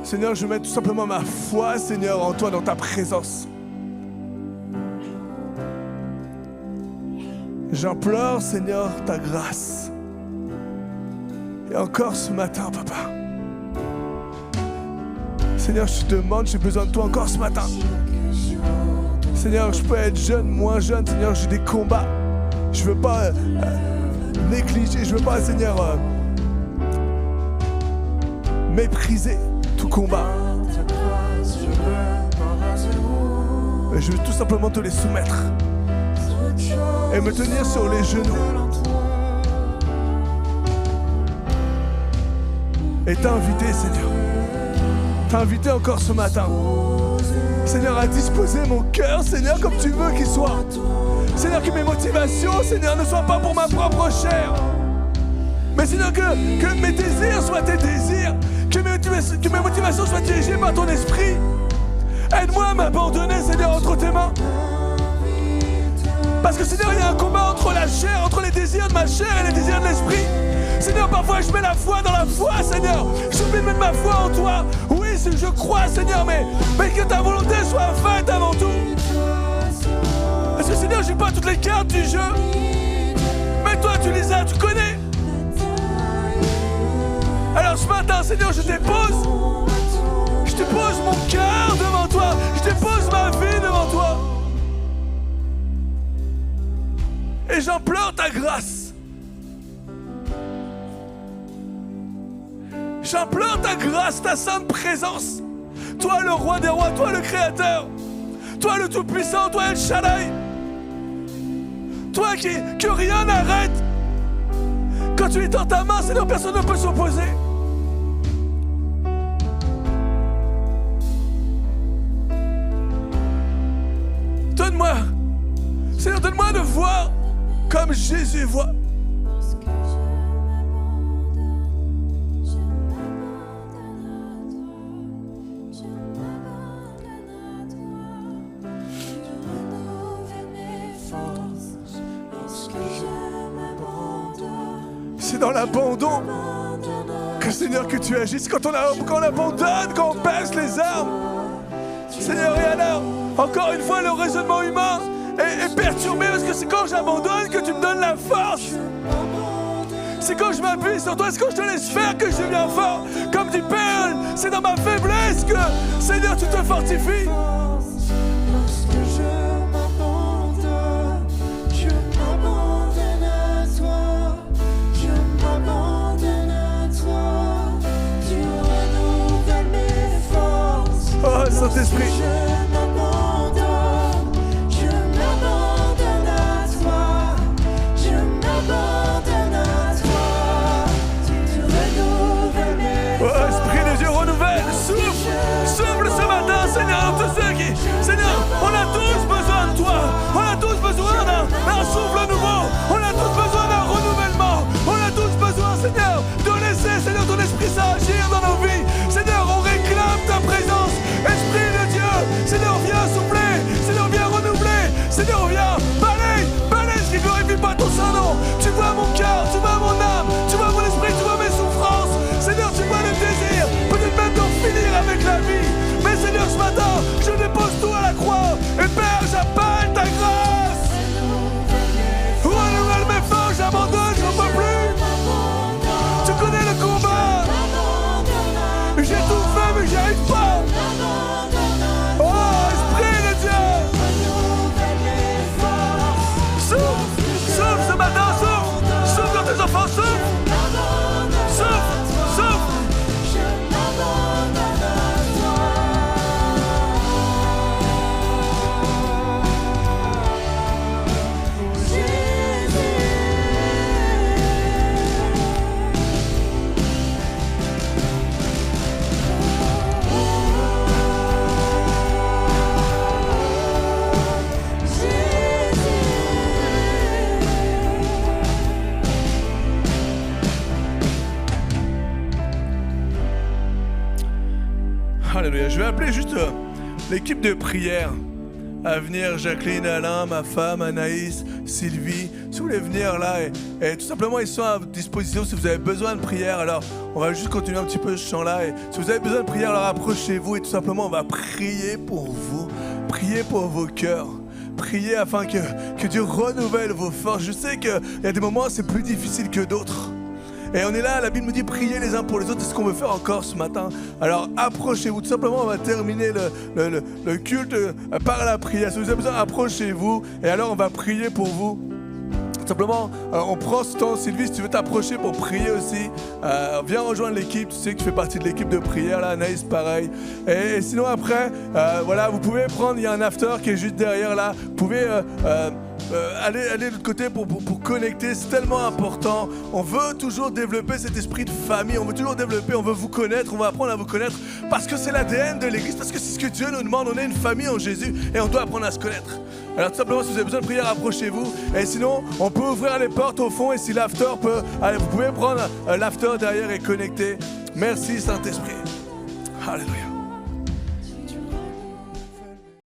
Seigneur, je mets tout simplement ma foi, Seigneur, en toi, dans ta présence. J'implore, Seigneur, ta grâce. Et encore ce matin, Papa. Seigneur, je te demande, j'ai besoin de toi encore ce matin. Seigneur, je peux être jeune, moins jeune. Seigneur, j'ai des combats. Je veux pas négliger, je veux pas, Seigneur, mépriser tout combat. Mais je veux tout simplement te les soumettre et me tenir sur les genoux et t'inviter, Seigneur, t'inviter encore ce matin, Seigneur, à disposer mon cœur, Seigneur, comme tu veux qu'il soit. Seigneur, que mes motivations, Seigneur, ne soient pas pour ma propre chair, mais Seigneur, que mes désirs soient tes désirs, que mes motivations soient dirigées par ton esprit. Aide-moi à m'abandonner, Seigneur, entre tes mains. Parce que Seigneur, il y a un combat entre la chair, entre les désirs de ma chair et les désirs de l'esprit. Seigneur, parfois je mets la foi dans la foi, Seigneur. J'oublie de mettre ma foi en toi. Oui, je crois, Seigneur, mais que ta volonté soit faite avant tout. Parce que Seigneur, j'ai pas toutes les cartes du jeu. Mais toi, tu les as, tu connais. Alors ce matin, Seigneur, je dépose mon cœur devant toi. Je dépose ma vie devant toi. Et j'implore ta grâce. J'implore ta grâce, ta sainte présence. Toi le roi des rois, toi le créateur. Toi le tout-puissant, toi El Shaddai. Toi que rien n'arrête. Quand tu es dans ta main, Seigneur, personne ne peut s'opposer. Donne-moi, Seigneur, donne-moi de voir comme Jésus voit. C'est dans l'abandon que, Seigneur, que tu agis. C'est quand on abandonne, quand on baisse les armes. Seigneur, et alors, encore une fois, le raisonnement humain est perturbé parce que c'est quand j'abandonne que tu me donnes la force. C'est quand je m'appuie sur toi, c'est quand je te laisse faire que je deviens fort. Comme dit Paul, c'est dans ma faiblesse que, Seigneur, tu te fortifies. Oh, Saint-Esprit. Souffle ce matin, Seigneur, tous ceux qui... Seigneur, on a tous besoin de toi. On a tous besoin d'un souffle nouveau. On a tous besoin d'un renouvellement. On a tous besoin, Seigneur, de laisser, Seigneur, ton esprit s'agir dans nos vies. Seigneur, on réclame ta présence. Esprit de Dieu, Seigneur, viens souffler. Seigneur, viens renouveler. Seigneur, viens balaye ce qui glorifie pas ton Saint-Nom. Tu vois mon cœur, tu vois mon âme, tu vois mon esprit, tu vois mes souffrances. Seigneur, tu vois le désir, peut-être même d'en finir avec la vie. Mais Seigneur, ce matin, je Alléluia. Je vais appeler juste l'équipe de prière à venir. Jacqueline, Alain, ma femme, Anaïs, Sylvie. Si vous voulez venir là, et tout simplement, ils sont à votre disposition si vous avez besoin de prière. Alors, on va juste continuer un petit peu ce chant-là. Et si vous avez besoin de prière, alors approchez-vous et tout simplement, on va prier pour vous. Prier pour vos cœurs. Priez afin que Dieu renouvelle vos forces. Je sais qu'il y a des moments où c'est plus difficile que d'autres. Et on est là, la Bible nous dit priez les uns pour les autres. C'est ce qu'on veut faire encore ce matin. Alors approchez-vous. Tout simplement, on va terminer le culte par la prière. Si vous avez besoin, approchez-vous. Et alors, on va prier pour vous. Tout simplement, on prend ce temps. Sylvie, si tu veux t'approcher pour prier aussi, viens rejoindre l'équipe. Tu sais que tu fais partie de l'équipe de prière. Là, Anaïs, pareil. Et sinon, après, voilà, vous pouvez prendre, il y a un after qui est juste derrière là. Vous pouvez aller de l'autre côté pour connecter. C'est tellement important. On veut toujours développer cet esprit de famille. On veut toujours développer, on veut vous connaître. On va apprendre à vous connaître parce que c'est l'ADN de l'Église. Parce que c'est ce que Dieu nous demande. On est une famille en Jésus et on doit apprendre à se connaître. Alors tout simplement, si vous avez besoin de prière, approchez-vous. Et sinon, on peut ouvrir les portes au fond. Et si l'after peut... Allez, vous pouvez prendre l'after derrière et connecter. Merci Saint-Esprit. Alléluia.